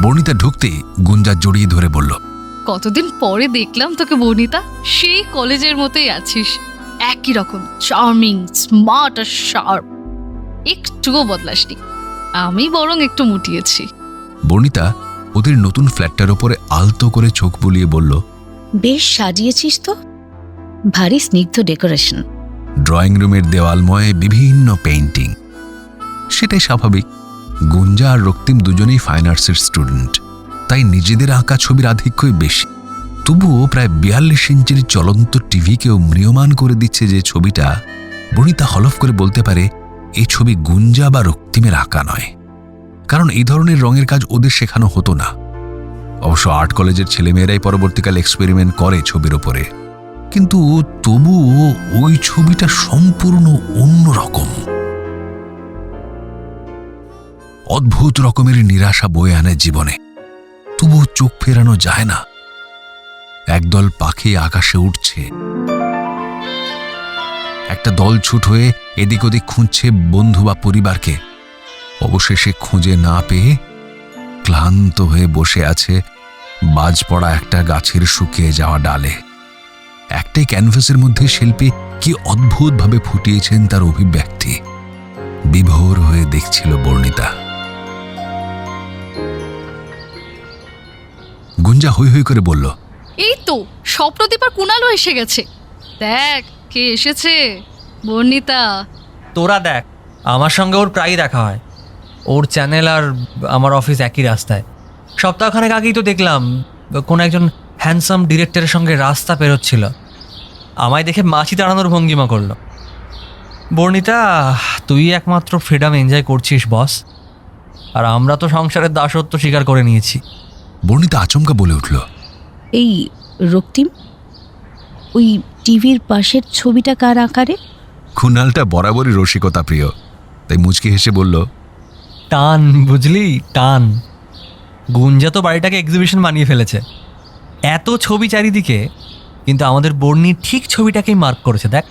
বর্ণিতা ঢুকতেই গুঞ্জা জড়িয়ে ধরে বলল, কতদিন পরে দেখলাম তোকে বর্ণিতা, সেই কলেজের মতোই আছিস, একই রকম চার্মিং, স্মার্ট আর শার্প, একটুও বদলাসনি। আমি বরং একটু মুটিয়েছি। বর্ণিতা ওদের নতুন ফ্ল্যাটটার ওপরে আলতো করে চোখ বুলিয়ে বলল, বেশ সাজিয়েছিস তো, ভারী স্নিগ্ধ ডেকোরেশন। ড্রয়িং রুমের দেওয়ালময় বিভিন্ন পেইন্টিং। সেটাই স্বাভাবিক, গুঞ্জা আর রক্তিম দুজনেই ফাইন আর্টসের স্টুডেন্ট, তাই নিজেদের আঁকা ছবির আধিক্যই বেশি। তবুও প্রায় 42 ইঞ্চির চলন্ত টিভিকেও ম্রিয়মান করে দিচ্ছে যে ছবিটা, বর্ণিতা হলফ করে বলতে পারে এই ছবি গুঞ্জা বা রক্তিমের আঁকা নয়, কারণ এই ধরনের রঙের কাজ ওদের শেখানো হতো না। অবশ্য আর্ট কলেজের ছেলেমেয়েরাই পরবর্তীকালে এক্সপেরিমেন্ট করে ছবির ওপরে, কিন্তু তবুও ওই ছবিটা সম্পূর্ণ অন্যরকম। অদ্ভুত রকমের নিরাশা বয়ে আনে জীবনে, তবুও চোখ ফেরানো যায় না। একদল পাখি আকাশে উঠছে, একটা দল ছুট হয়ে এদিক ওদিক খুঁজছে বন্ধু বা পরিবারকে। অবশেষে খুঁজে না পেয়ে ক্লান্ত হয়ে বসে আছে বাজ পড়া একটা গাছের শুকিয়ে যাওয়া ডালে। একটাই ক্যানভাসের মধ্যে শিল্পী কি অদ্ভুতভাবে ফুটিয়েছেন তার অভিব্যক্তি। বিভোর হয়ে দেখছিল বর্ণিতা। গুঞ্জা হৈ হৈ করে বলল, এই তো স্বপ্নদীপ আর কুণালও এসে গেছে। দেখ কে এসেছে, বর্ণিতা। তোরা দেখ, আমার সঙ্গে ওর প্রায়ই দেখা হয়। ওর চ্যানেল আর আমার অফিস একই রাস্তায়। সপ্তাহখানেক আগেই তো দেখলাম কোন একজন হ্যান্ডসাম ডিরেক্টরের সঙ্গে রাস্তা পেরোচ্ছিল। আমায় দেখে মাছি তাড়ানোর ভঙ্গিমা করলো। বর্ণিতা, তুই একমাত্র ফ্রিডম এনজয় করছিস বস, আর আমরা তো সংসারের দাসত্ব স্বীকার করে নিয়েছি। বর্ণিতা আচমকা বলে উঠল, এই রক্তিম, ওই টিভির পাশের ছবিটা কার আকারে? কুণালটা বরাবরই রসিকতা প্রিয়, তাই মুচকি হেসে বলল, টান, বুঝলি, টান। গুঞ্জা তো বাড়িটাকে এক্সিবিশন বানিয়ে ফেলেছে। এত ছবি চারিদিকে, কিন্তু আমাদের বর্ণি ঠিক ছবিটাকেই মার্ক করেছে। দেখ।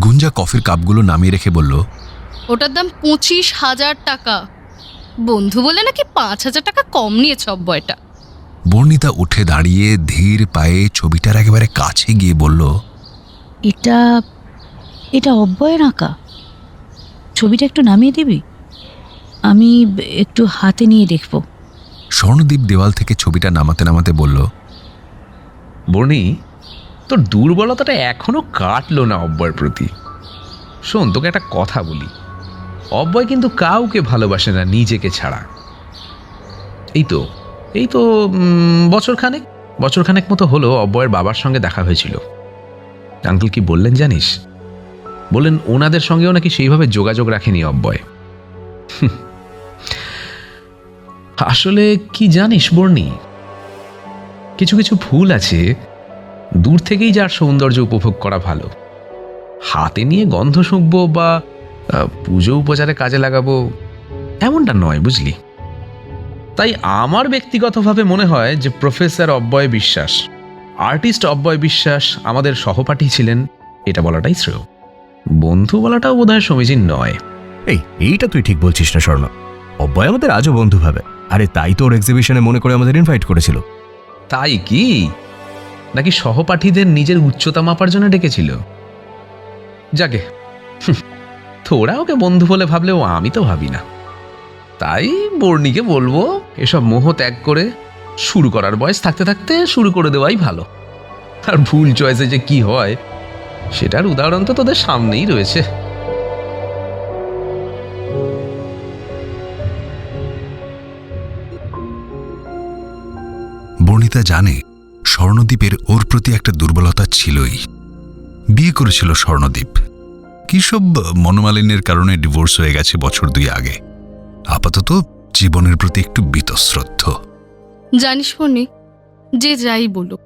গুঞ্জা কফির কাপগুলো নামিয়ে রেখে বলল, ওটার দাম 25,000 টাকা। বন্ধু বলে নাকি 5,000 টাকা কম নিয়েছে অব্যয়টা। বর্ণিতা উঠে দাঁড়িয়ে ধীর পায়ে ছবিটার একেবারে কাছে গিয়ে বলল, এটা এটা অব্যয়ের আঁকা। ছবিটা একটু নামিয়ে দিবি, আমি একটু হাতে নিয়ে দেখব। স্বর্ণদীপ দেওয়াল থেকে ছবিটা নামাতে নামাতে বলল, বর্ণি, তোর দুর্বলতাটা এখনো কাটলো না অব্যয়ের প্রতি। শোন, তোকে একটা কথা বলি, অব্যয় কিন্তু কাউকে ভালোবাসে না নিজেকে ছাড়া। এই তো বছরখানেক মতো হলো অব্যয়ের বাবার সঙ্গে দেখা হয়েছিল। আঙ্কেল কি বললেন জানিস? বললেন ওনাদের সঙ্গেও নাকি সেইভাবে যোগাযোগ রাখেনি অব্যয়। আসলে কি জানিস বর্ণি, কিছু কিছু ফুল আছে দূর থেকেই যার সৌন্দর্য উপভোগ করা ভালো। হাতে নিয়ে গন্ধ শুঁকবো বা পুজো উপচারে কাজে লাগাবো এমনটা নয়, বুঝলি? তাই আমার ব্যক্তিগতভাবে মনে হয় যে প্রফেসর অব্যয় বিশ্বাস, আর্টিস্ট অব্যয় বিশ্বাস আমাদের সহপাঠী ছিলেন, এটা বলাটাই শ্রেয়। বন্ধু বলাটাও বোধহয় সমীচীন নয়। এইটা তুই ঠিক বলছিস না স্বর্ণ। অব্যয় আমাদের আজও বন্ধু ভাবে। আরে তাই তো ওর এক্সিবিশনে মনে করে আমাদের ইনভাইট করেছিল। তাই কি? নাকি সহপাঠীদের নিজের উচ্চতা মাপার জন্য ডেকেছিল? যাকে, তোরা ওকে বন্ধু বলে ভাবলেও আমি তো ভাবি না। তাই বর্ণিকে বলবো এসব মোহ ত্যাগ করে শুরু করার বয়স থাকতে থাকতে শুরু করে দেওয়াই ভালো। আর ভুল চয়েসে যে কি হয় সেটার উদাহরণ তো তোদের সামনেই রয়েছে। বর্ণিতা জানে স্বর্ণদীপের ওর প্রতি একটা দুর্বলতা ছিলই। বিয়ে করেছিল স্বর্ণদীপ, কি সব মনোমালিন্যের কারণে ডিভোর্স হয়ে গেছে বছর 2 আগে। আপাতত জীবনের প্রতি একটু বীতশ্রদ্ধ। জানিস বর্ণি, যে যাই বলুক,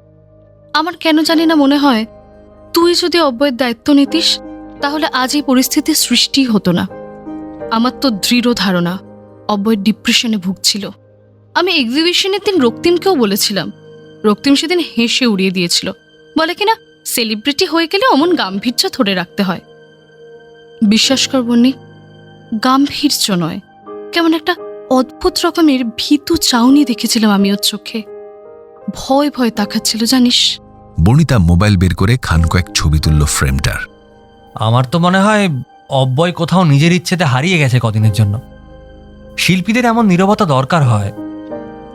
আমার কেন জানি না মনে হয় তুই যদি অব্যয়ের দায়িত্ব নিতিস তাহলে আজ এই পরিস্থিতির সৃষ্টি হতো না। আমার তো দৃঢ় ধারণা অব্যয় ডিপ্রেশনে ভুগছিল। আমি এক্সিবিশনের দিন রক্তিমকেও বলেছিলাম, রক্তিম সেদিন হেসে উড়িয়ে দিয়েছিল। বলে কিনা সেলিব্রিটি হয়ে গেলে অমন গাম্ভীর্য ধরে রাখতে হয়। বিশ্বাস কর বন্নি, গাম্ভীর্য নয়, কেমন একটা অদ্ভুত রকমের ভীতু চাউনি দেখেছিলাম আমি ওর চোখে। ভয় ভয় তাকাচ্ছিল জানিস। বর্ণিতা মোবাইল বের করে খান কয়েক ছবি তুলল ফ্রেমটার। আমার তো মনে হয় অব্যয় কোথাও নিজের ইচ্ছেতে হারিয়ে গেছে কদিনের জন্য। শিল্পীদের এমন নীরবতা দরকার হয়।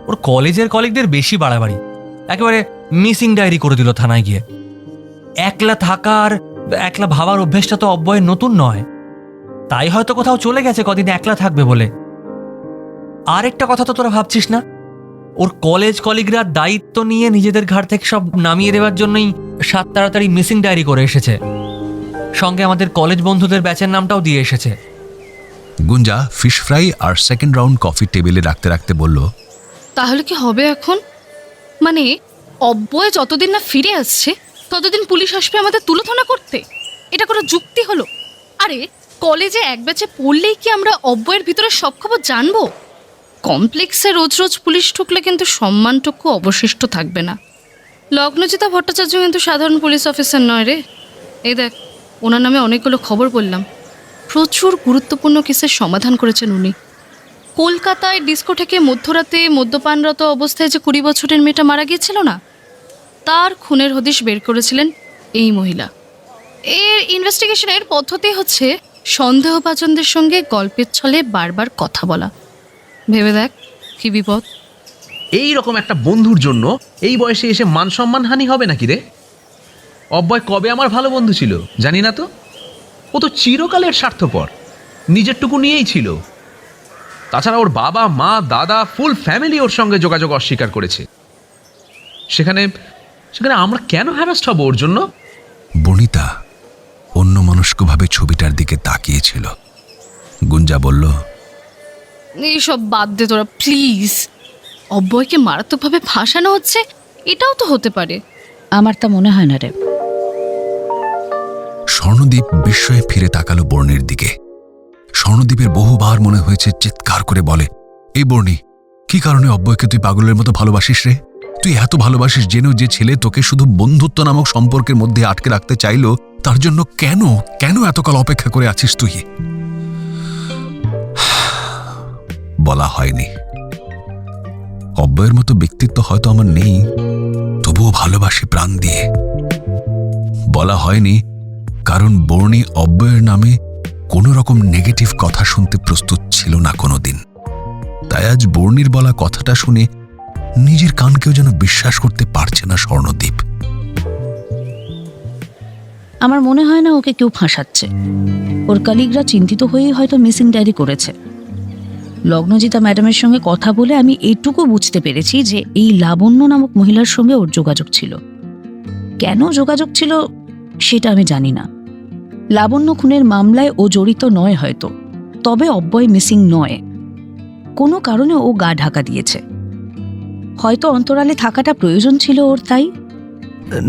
ওর কলেজের কলিগদের বেশি বাড়াবাড়ি, একেবারে মিসিং ডায়েরি করে দিল থানায় গিয়ে। একলা থাকার, একলা ভাবার অভ্যেসটা তো অব্যয়ের নতুন নয়। তাই হয়তো কোথাও চলে গেছে কদিন একলা থাকবে বলে। আর একটা কথা তো তোরা ভাবছিস না, ওর কলেজ কলিগরা দায়িত্ব নিয়ে নিজেদের ঘাড় থেকে সব নামিয়ে দেওয়ার জন্যই তাড়াতাড়ি মিসিং ডায়েরি করে এসেছে। সঙ্গে আমাদের কলেজ বন্ধুদের ব্যাচের নামটাও দিয়ে এসেছে। গুঞ্জা ফিশ ফ্রাই আর সেকেন্ড রাউন্ড কফি টেবিলে রাখতে রাখতে বলল, তাহলে কি হবে এখন? মানে অব্যয় যতদিন না ফিরে আসছে ততদিন পুলিশ আসবে আমাদের তুলোধনা করতে? এটা কোনো যুক্তি হলো? আরে কলেজে এক ব্যাচে পড়লেই কি আমরা অব্যয়ের ভিতরে সব খবর জানবো? কমপ্লেক্সে রোজ রোজ পুলিশ ঢুকলে কিন্তু সম্মানটুকু অবশিষ্ট থাকবে না। লগ্নজিতা ভট্টাচার্য কিন্তু সাধারণ পুলিশ অফিসার নয় রে। এই দেখ, ওনার নামে অনেকগুলো খবর বললাম। প্রচুর গুরুত্বপূর্ণ কেসের সমাধান করেছেন উনি। কলকাতায় ডিস্কো থেকে মধ্যরাতে মদ্যপানরত অবস্থায় যে 20 বছরের মেয়েটা মারা গিয়েছিল না, তার খুনের হদিশ বের করেছিলেন এই মহিলা। এর ইনভেস্টিগেশনের পদ্ধতি হচ্ছে সন্দেহভাজনদের সঙ্গে গল্পের ছলে বারবার কথা বলা। ভেবে দেখ কি বিপদ। এই রকম একটা বন্ধুর জন্য এই বয়সে এসে মান সম্মান হানি হবে নাকি রে? অব্যয় কবে আমার ভালো বন্ধু ছিল জানি না তো। ও তো চিরকালের স্বার্থপর, নিজেরটুকু নিয়েই ছিল। তাছাড়া ওর বাবা মা দাদা ফুল ফ্যামিলি ওর সঙ্গে যোগাযোগ অস্বীকার করেছে। সেখানে আমরা কেন হ্যারাস্ট হব ওর জন্য? বনিতা অন্যমনস্কভাবে ছবিটার দিকে তাকিয়েছিল। গুঞ্জা বলল, এইসব বাদ দে তোরা প্লিজ। অব্যয়কে মারাত্মকভাবে ফাঁসানো হচ্ছে, এটাও তো হতে পারে। আমার তা মনে হয় না রে। স্বর্ণদীপ বিস্ময়ে ফিরে তাকালো বর্ণির দিকে। স্বর্ণদীপের বহুবার মনে হয়েছে চিৎকার করে বলে, এই বর্ণি, কি কারণে অব্যয়কে তুই পাগলের মতো ভালোবাসিস রে? তুই এত ভালোবাসিস জেনেও যে ছেলে তোকে শুধু বন্ধুত্ব নামক সম্পর্কের মধ্যে আটকে রাখতে চাইলো, তার জন্য কেন কেন এতকাল অপেক্ষা করে আছিস তুই? বলা হয়নি। অব্যয়ের মতো ব্যক্তিত্ব হয়তো আমার নেই, তবুও ভালোবাসি প্রাণ দিয়ে। বলা হয়নি কারণ বর্ণি অব্যয়ের নামে কোনো রকম নেগেটিভ কথা শুনতে প্রস্তুত ছিল না কোনোদিন। তাই আজ বর্ণির বলা কথাটা শুনে নিজের কানকেও যেন বিশ্বাস করতে পারছে না স্বর্ণদীপ। আমার মনে হয় না ওকে কেউ ফাঁসাচ্ছে। ওর কালিগরা চিন্তিত হয়েই হয়তো মিসিং ডায়েরি করেছে। লগ্নজিতা ম্যাডামের সঙ্গে কথা বলে আমি এইটুকু বুঝতে পেরেছি যে এই লাবণ্য নামক মহিলার সঙ্গে ওর যোগাযোগ ছিল। কেন যোগাযোগ ছিল সেটা আমি জানি না। লাবণ্য খুনের মামলায় ও জড়িত নয় হয়তো, তবে অব্যয় মিসিং নয়। কোনো কারণে ও গা ঢাকা দিয়েছে। হয়তো অন্তরালে থাকাটা প্রয়োজন ছিল ওর, তাই।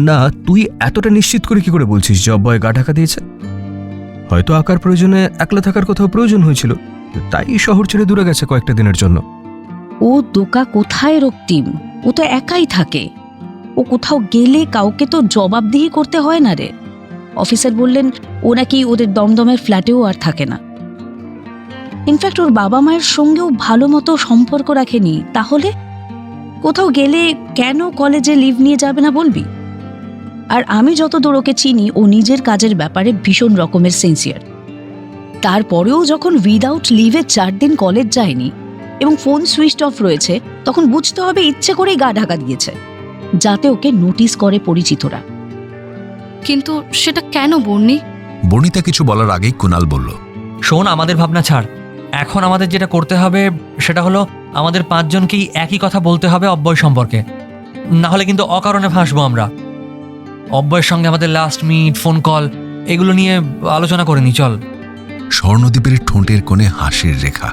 না, তুই এতটা নিশ্চিত করে কি করে বলছিস যে অব্যয় গা ঢাকা দিয়েছে? হয়তো আকার প্রয়োজনে একলা থাকার কোথাও প্রয়োজন হয়েছিল, তাই শহর ছেড়ে দূরে গেছে কয়েকটা দিনের জন্য। ও দোকা কোথায় রক্তিম? ও তো একাই থাকে। ও কোথাও গেলে কাউকে তো জবাবদিহি করতে হয় না রে। অফিসার বললেন ও নাকি ওদের দমদমের ফ্ল্যাটেও আর থাকে না। ইনফ্যাক্ট ওর বাবা মায়ের সঙ্গেও ভালো মতো সম্পর্ক রাখেনি। তাহলে কোথাও গেলে কেন কলেজে লিভ নিয়ে যাবে না বলবি? আর আমি যতদূর ওকে চিনি, ও নিজের কাজের ব্যাপারে ভীষণ রকমের সিনসিয়ার। তারপরেও যখন উইদাউট লিভে 4 দিন কলেজ যায়নি এবং ফোন সুইচ অফ রয়েছে, তখন বুঝতে হবে ইচ্ছে করেই গা ঢাকা দিয়েছে, যাতে ওকে নোটিস করে পরিচিতরা। কিন্তু সেটা কেন বর্ণি? বর্ণিতা কিছু বলার আগেই কুনাল বলল, শোন, আমাদের ভাবনা ছাড়। এখন আমাদের যেটা করতে হবে সেটা হলো আমাদের 5 জনকেই একই কথা বলতে হবে অব্যয় সম্পর্কে, না হলে কিন্তু অকারণে ফাঁসবো আমরা। অব্যয়ের সঙ্গে আমাদের লাস্ট মিট, ফোন কল এগুলো নিয়ে আলোচনা করে নি, চল। স্বর্ণদীপের ঠোঁটের কোণে হাসির রেখা।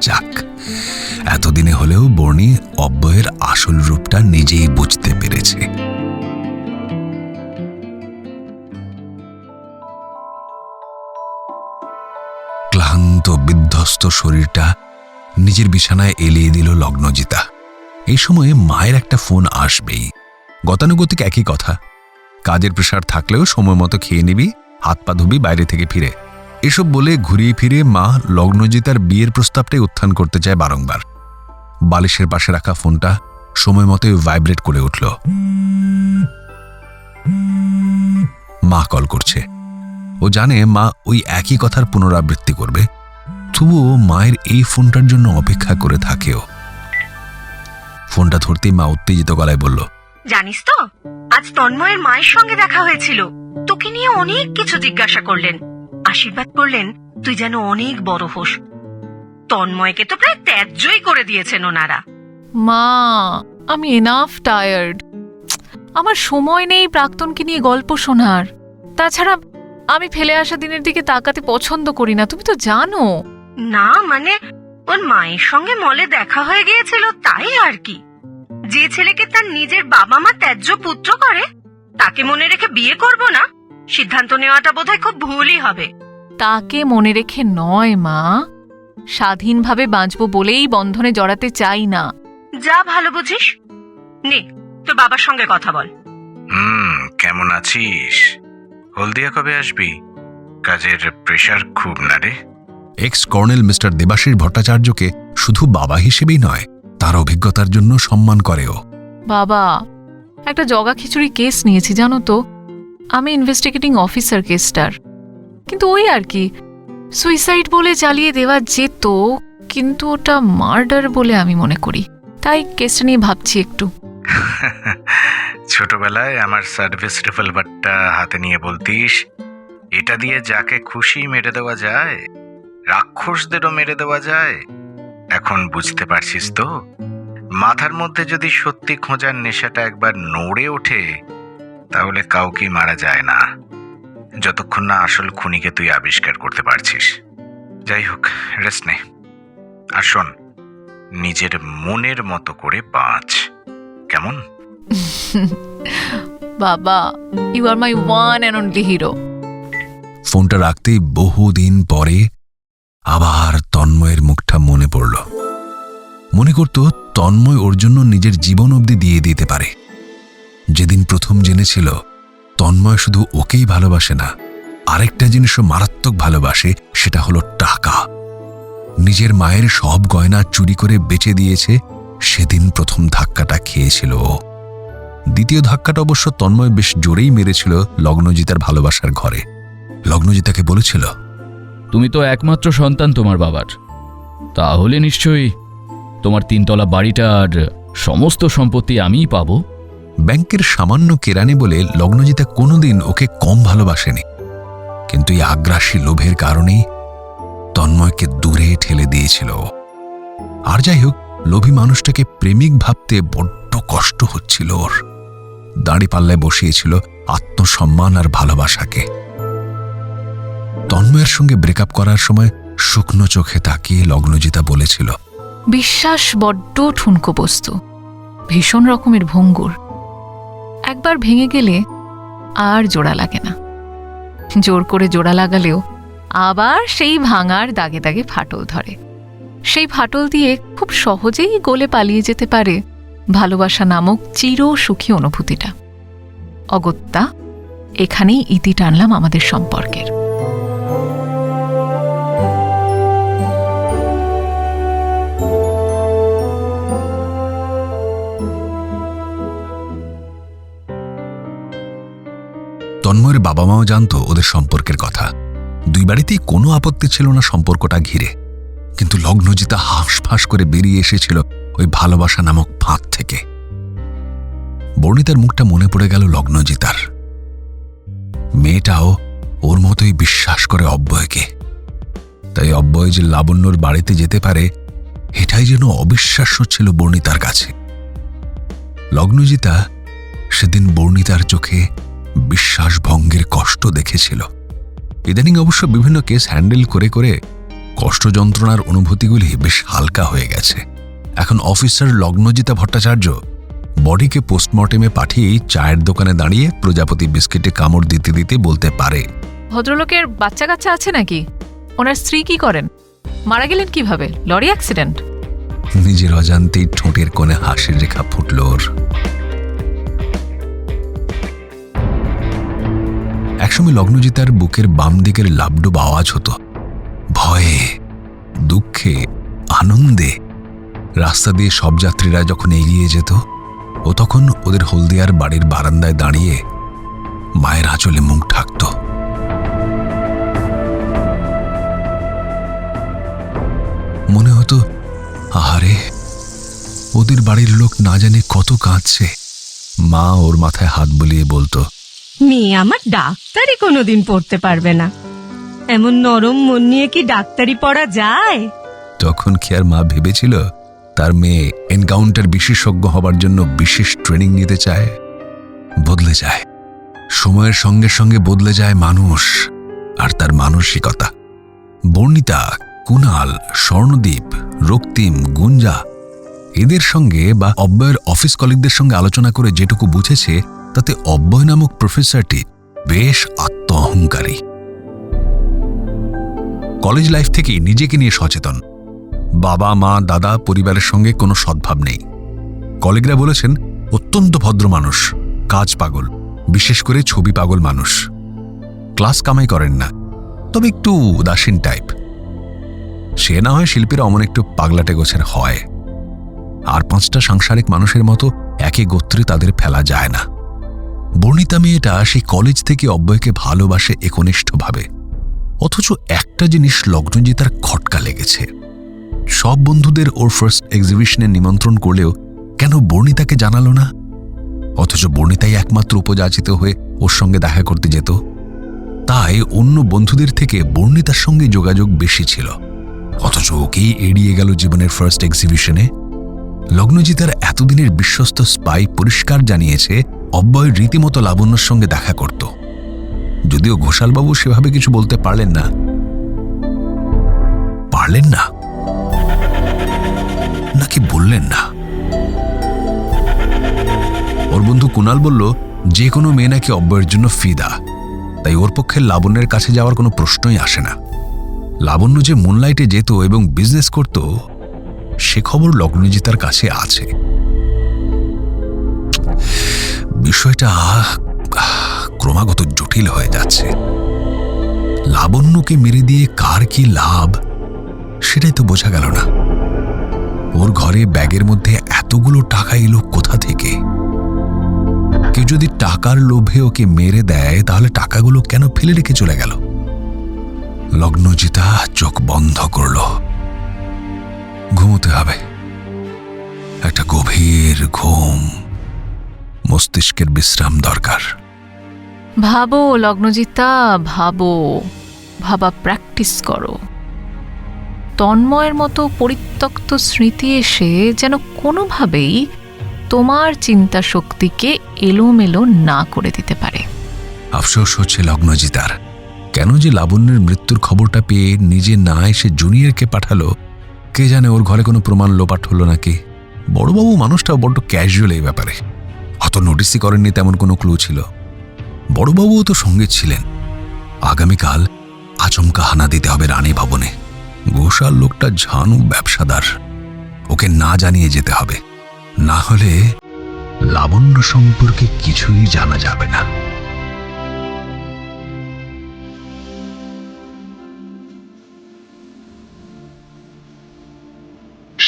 যাক, এতদিনে হলেও বর্ণি অব্যয়ের আসল রূপটা নিজেই বুঝতে পেরেছে। ক্লান্ত বিধ্বস্ত শরীরটা নিজের বিছানায় এলিয়ে দিল লগ্নজিতা। এই সময়ে মায়ের একটা ফোন আসবেই। গতানুগতিক একই কথা, কাজের প্রেসার থাকলেও সময় মতো খেয়ে নিবি, হাত পা ধুবি বাইরে থেকে ফিরে। এসব বলে ঘুরিয়ে ফিরে মা লগ্নজিতার বিয়ের প্রস্তাবটাই উত্থান করতে চায় বারংবার। বালিশের পাশে রাখা ফোনটা সময় মতোই ভাইব্রেট করে উঠল। মা কল করছে। ও জানে মা ওই একই কথার পুনরাবৃত্তি করবে, তবুও মায়ের এই ফোনটার জন্য অপেক্ষা করে থাকেও। ফোনটা ধরতেই মা উত্তেজিত গলায় বলল, জানিস তো, আজ তন্ময়ের মায়ের সঙ্গে দেখা হয়েছিল। তোকে নিয়ে অনেক কিছু জিজ্ঞাসা করলেন, আশীর্বাদ করলেন তুই যেন অনেক বড় হোস। তন্ময়কে তো প্রায় ত্যায্যই করে দিয়েছেন ওনারা। মা, আমি এনাফ টায়ার্ড। আমার সময় নেই প্রাক্তনকে নিয়ে গল্প শোনার। তাছাড়া আমি ফেলে আসা দিনের দিকে তাকাতে পছন্দ করি না, তুমি তো জানো। না মানে, ওর মায়ের সঙ্গে মলে দেখা হয়ে গিয়েছিল, তাই আর কি। যে ছেলেকে তার নিজের বাবা মা ত্যায্য পুত্র করে, তাকে মনে রেখে বিয়ে করব না, সিদ্ধান্ত নেওয়াটা বোধহয় খুব ভুলই হবে। তাকে মনে রেখে নয় মা, স্বাধীনভাবে বাঁচবো বলেই বন্ধনে জড়াতে চাই না। যা ভালো বুঝিস। নে, তোর বাবার সঙ্গে কথা বল। কেমন আছিস? হলদিয়া কবে আসবি? কাজের প্রেশার খুব না রে? এক্স কর্নেল মিস্টার দেবাশিস ভট্টাচার্যকে শুধু বাবা হিসেবেই নয়, তার অভিজ্ঞতার জন্য সম্মান করেও। বাবা, একটা জগা খিচুড়ি কেস নিয়েছি জানো তো। আমি ইনভেস্টিগেটিং অফিসার কেসটার, কিন্তু ওই আর কি, সুইসাইড বলে চালিয়ে দেওয়া যেত, কিন্তু ওটা মার্ডার বলে আমি মনে করি। তাই কেসটা নিয়ে ভাবছি একটু। ছোটবেলায় আমার সার্ভিস রিভলভারটা হাতে নিয়ে বলতিস, এটা দিয়ে যাকে খুশি মেরে দেওয়া যায়, রাক্ষসদেরও মেরে দেওয়া যায়। এখন বুঝতে পারছিস তো, মাথার মধ্যে যদি সত্যি খোঁজার নেশাটা একবার নড়ে ওঠে, তাহলে কাউকে মারা যায় না, যতক্ষণ না আসল খুনিকে তুই আবিষ্কার করতে পারছিস। যাই হোক, রেস্ট নে। আর শোন, নিজের মনের মতো করে বাঁচ, কেমন? বাবা, you are my one and only hero. ফোনটা রাখতেই বহুদিন পরে আবার তন্ময়ের মুখটা মনে পড়ল। মনে করত তন্ময় ওর জন্য নিজের জীবন অবধি দিয়ে দিতে পারে। যেদিন প্রথম জেনেছিল তন্ময় শুধু ওকেই ভালোবাসে না, আরেকটা জিনিসও মারাত্মক ভালোবাসে, সেটা হলো টাকা। নিজের মায়ের সব গয়না চুরি করে বেচে দিয়েছে, সেদিন প্রথম ধাক্কাটা খেয়েছিল ও। দ্বিতীয় ধাক্কাটা অবশ্য তন্ময় বেশ জোরেই মেরেছিল লগ্নজিতার ভালোবাসার ঘরে। লগ্নজিতাকে বলেছিল, তুমি তো একমাত্র সন্তান তোমার বাবার, তাহলে নিশ্চয়ই তোমার 3 তলা বাড়িটা আর সমস্ত সম্পত্তি আমিই পাবো। ব্যাংকের সামান্য কেরানি বলে লগ্নজিতা কোনোদিন ওকে কম ভালোবাসেনি, কিন্তু এই আগ্রাসী লোভের কারণেই তন্ময়কে দূরে ঠেলে দিয়েছিল। আর যাই হোক, লোভী মানুষটাকে প্রেমিক ভাবতে বড্ড কষ্ট হচ্ছিল ওর। দাঁড়িপাল্লায় বসিয়েছিল আত্মসম্মান আর ভালোবাসাকে। তন্ময়ের সঙ্গে ব্রেকআপ করার সময় শুকনো চোখে তাকিয়ে লগ্নজিতা বলেছিল, বিশ্বাস বড্ড ঠুনকো বস্তু, ভীষণ রকমের ভঙ্গুর। একবার ভেঙে গেলে আর জোড়া লাগে না। জোর করে জোড়া লাগালেও আবার সেই ভাঙার দাগে দাগে ফাটল ধরে। সেই ফাটল দিয়ে খুব সহজেই গলে পালিয়ে যেতে পারে ভালোবাসা নামক চির সুখী অনুভূতিটা। অগত্যা এখানেই ইতি টানলাম আমাদের সম্পর্কের। তন্ময়ের বাবা মাও জানতো ওদের সম্পর্কের কথা। দুই বাড়িতেই কোনো আপত্তি ছিল না সম্পর্কটা ঘিরে, কিন্তু লগ্নজিতা হাঁসফাঁস করে বেরিয়ে এসেছিল ওই ভালোবাসা নামক ফাঁদ থেকে। বর্ণিতার মুখটা মনে পড়ে গেল লগ্নজিতার। মেয়েটাও ওর মতোই বিশ্বাস করে অব্যয়কে। তাই অব্যয় যে লাবণ্যর বাড়িতে যেতে পারে, এটাই যেন অবিশ্বাস্য ছিল বর্ণিতার কাছে। লগ্নজিতা সেদিন বর্ণিতার চোখে বিশ্বাসভঙ্গের কষ্ট দেখেছিল। ইদানিং অবশ্য বিভিন্ন কেস হ্যান্ডেল করে করে কষ্ট যন্ত্রণার অনুভূতিগুলি বেশ হালকা হয়ে গেছে। এখন অফিসার লগ্নজিতা ভট্টাচার্য বডিকে পোস্টমর্টেমে পাঠিয়েই চায়ের দোকানে দাঁড়িয়ে প্রজাপতি বিস্কিটে কামড় দিতে দিতে বলতে পারে, ভদ্রলোকের বাচ্চা কাচ্চা আছে নাকি? ওনার স্ত্রী কি করেন? মারা গেলেন কিভাবে? Lorry accident? নিজের অজান্তেই ঠোঁটের কোণে হাসির রেখা ফুটল ওর। একসময় লগ্নজিতার বুকের বাম দিকের লাবডুব আওয়াজ হতো। ভয়ে, দুঃখে, আনন্দে রাস্তা দিয়ে সব যাত্রীরা যখন এগিয়ে যেত, ও তখন ওদের হলদিয়ার বাড়ির বারান্দায় দাঁড়িয়ে মায়ের আঁচলে মুখ ঢাকত। মনে হতো, আহারে, ওদের বাড়ির লোক না জানে কত কাঁদছে। মা ওর মাথায় হাত বুলিয়ে বলতো, মেয়ে আমার ডাক্তারি কোনোদিন পড়তে পারবে না, এমন নরম মন নিয়ে কি ডাক্তারি পড়া যায়? তখন কি আর মা ভেবেছিল তার মেয়ে এনকাউন্টার বিশেষজ্ঞ হবার জন্য বিশেষ ট্রেনিং নিতে চায়? বদলে যায়, সময়ের সঙ্গে সঙ্গে বদলে যায় মানুষ আর তার মানসিকতা। বর্ণিতা, কুনাল, স্বর্ণদীপ, রক্তিম, গুঞ্জা এদের সঙ্গে বা অব্যয়ের অফিস কলিগদের সঙ্গে আলোচনা করে যেটুকু বুঝেছে, তাতে অব্যয় নামক প্রফেসরটি বেশ আত্ম অহংকারী। কলেজ লাইফ থেকেই নিজেকে নিয়ে সচেতন। বাবা মা দাদা পরিবারের সঙ্গে কোনো সদ্ভাব নেই। কলিগরা বলেছেন অত্যন্ত ভদ্র মানুষ, কাজ পাগল, বিশেষ করে ছবি পাগল মানুষ। ক্লাস কামাই করেন না, তবে একটু উদাসীন টাইপ। সে না হয় শিল্পীরা অমন একটু পাগলাটে গোছের হয়। আর 5টা সাংসারিক মানুষের মতো একই গোত্রে তাদের ফেলা যায় না। বর্ণিতা মেয়েটা সেই কলেজ থেকে অব্যয়কে ভালোবাসে একনিষ্ঠভাবে, অথচ একটা জিনিস লগ্নজিতার খটকা লেগেছে। সব বন্ধুদের ওর ফার্স্ট এক্সিবিশনে নিমন্ত্রণ করলেও কেন বর্ণিতাকে জানালো না? অথচ বর্ণিতাই একমাত্র উপযাচিত হয়ে ওর সঙ্গে দেখা করতে যেত। তাই অন্য বন্ধুদের থেকে বর্ণিতার সঙ্গে যোগাযোগ বেশি ছিল, অথচ ওকেই এড়িয়ে গেল জীবনের ফার্স্ট এক্সিবিশনে। লগ্নজিতার এতদিনের বিশ্বস্ত স্পাই পরিষ্কার জানিয়েছে অব্যয় রীতিমতো লাবণ্যর সঙ্গে দেখা করত। যদিও ঘোষালবাবু সেভাবে কিছু বলতে পারলেন না। নাকি বললেন না? ওর বন্ধু কুণাল বলল যে কোনো মেয়ে নাকি অব্যয়ের জন্য ফিদা, তাই ওর পক্ষে লাবণ্যের কাছে যাওয়ার কোনো প্রশ্নই আসে না। লাবণ্য যে মুনলাইটে যেত এবং বিজনেস করত সে খবর লগ্নজিতার কাছে আছে। বিষয়টা ক্রমাগত জটিল হয়ে যাচ্ছে। লাবণ্যকে মেরে দিয়ে কার কি লাভ সেটাই তো বোঝা গেল না। ওর ঘরে ব্যাগের মধ্যে এতগুলো টাকা এলো কোথা থেকে? কেউ যদি টাকার লোভে ওকে মেরে দেয় তাহলে টাকাগুলো কেন ফেলে রেখে চলে গেল? লগ্নজিতা চোখ বন্ধ করল। ঘুমোতে হবে, একটা গভীর ঘুম, মস্তিষ্কের বিশ্রাম দরকার। ভাবো লগ্নজিতা, ভাবা প্র্যাকটিস করো। তন্ময়ের মতো পরিত্যক্ত স্মৃতি এসে যেন কোনোভাবেই তোমার চিন্তা শক্তিকে এলোমেলো না করে দিতে পারে। আফসোস হচ্ছে লগ্নজিতার, কেন যে লাবণ্যের মৃত্যুর খবরটা পেয়ে নিজে না এসে জুনিয়রকে পাঠালো। কে জানে ওর ঘরে কোনো প্রমাণ লোপাট হলো নাকি। বড়বাবু মানুষটা বড্ড ক্যাজুয়াল এই ব্যাপারে, হয়তো নোটিসই করেননি তেমন কোনো ক্লু ছিল। বড়বাবুও তো সঙ্গে ছিলেন। আগামীকাল আচমকা হানা দিতে হবে রানী ভবনে। ঘোষাল লোকটা ঝানু ব্যবসাদার, ওকে না জানিয়ে যেতে হবে, না হলে লাবণ্য সম্পর্কে কিছুই জানা যাবে না।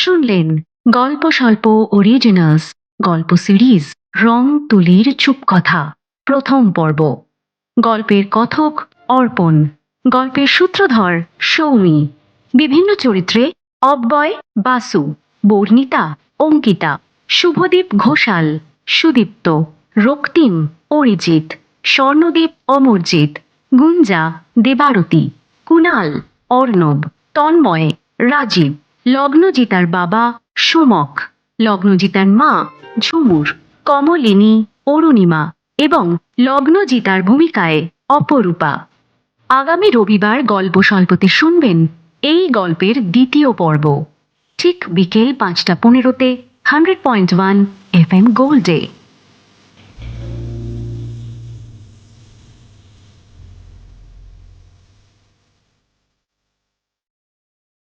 শুনলেন গল্প স্বল্প অরিজিনালস গল্প সিরিজ রং তুলির চুপকথা প্রথম পর্ব। গল্পের কথক অর্পণ, গল্পের সূত্রধর সৌমি, বিভিন্ন চরিত্রে অব্যয় বাসু, বর্ণিতা অঙ্কিতা, শুভদীপ ঘোষাল, সুদীপ্ত, রক্তিম অরিজিৎ, স্বর্ণদীপ অমরজিৎ, গুঞ্জা দেবারতী, কুণাল অর্ণব, তন্ময় রাজীব, লগ্নজিতার বাবা সুমক, লগ্নজিতার মা ঝুমুর, কমলিনী অরুণিমা এবং লগ্নজিতার ভূমিকায় অপরূপা। আগামী রবিবার গল্প স্বল্পতে শুনবেন এই গল্পের দ্বিতীয় পর্ব, ঠিক বিকেল 5:15 100.1 FM গোল্ডে।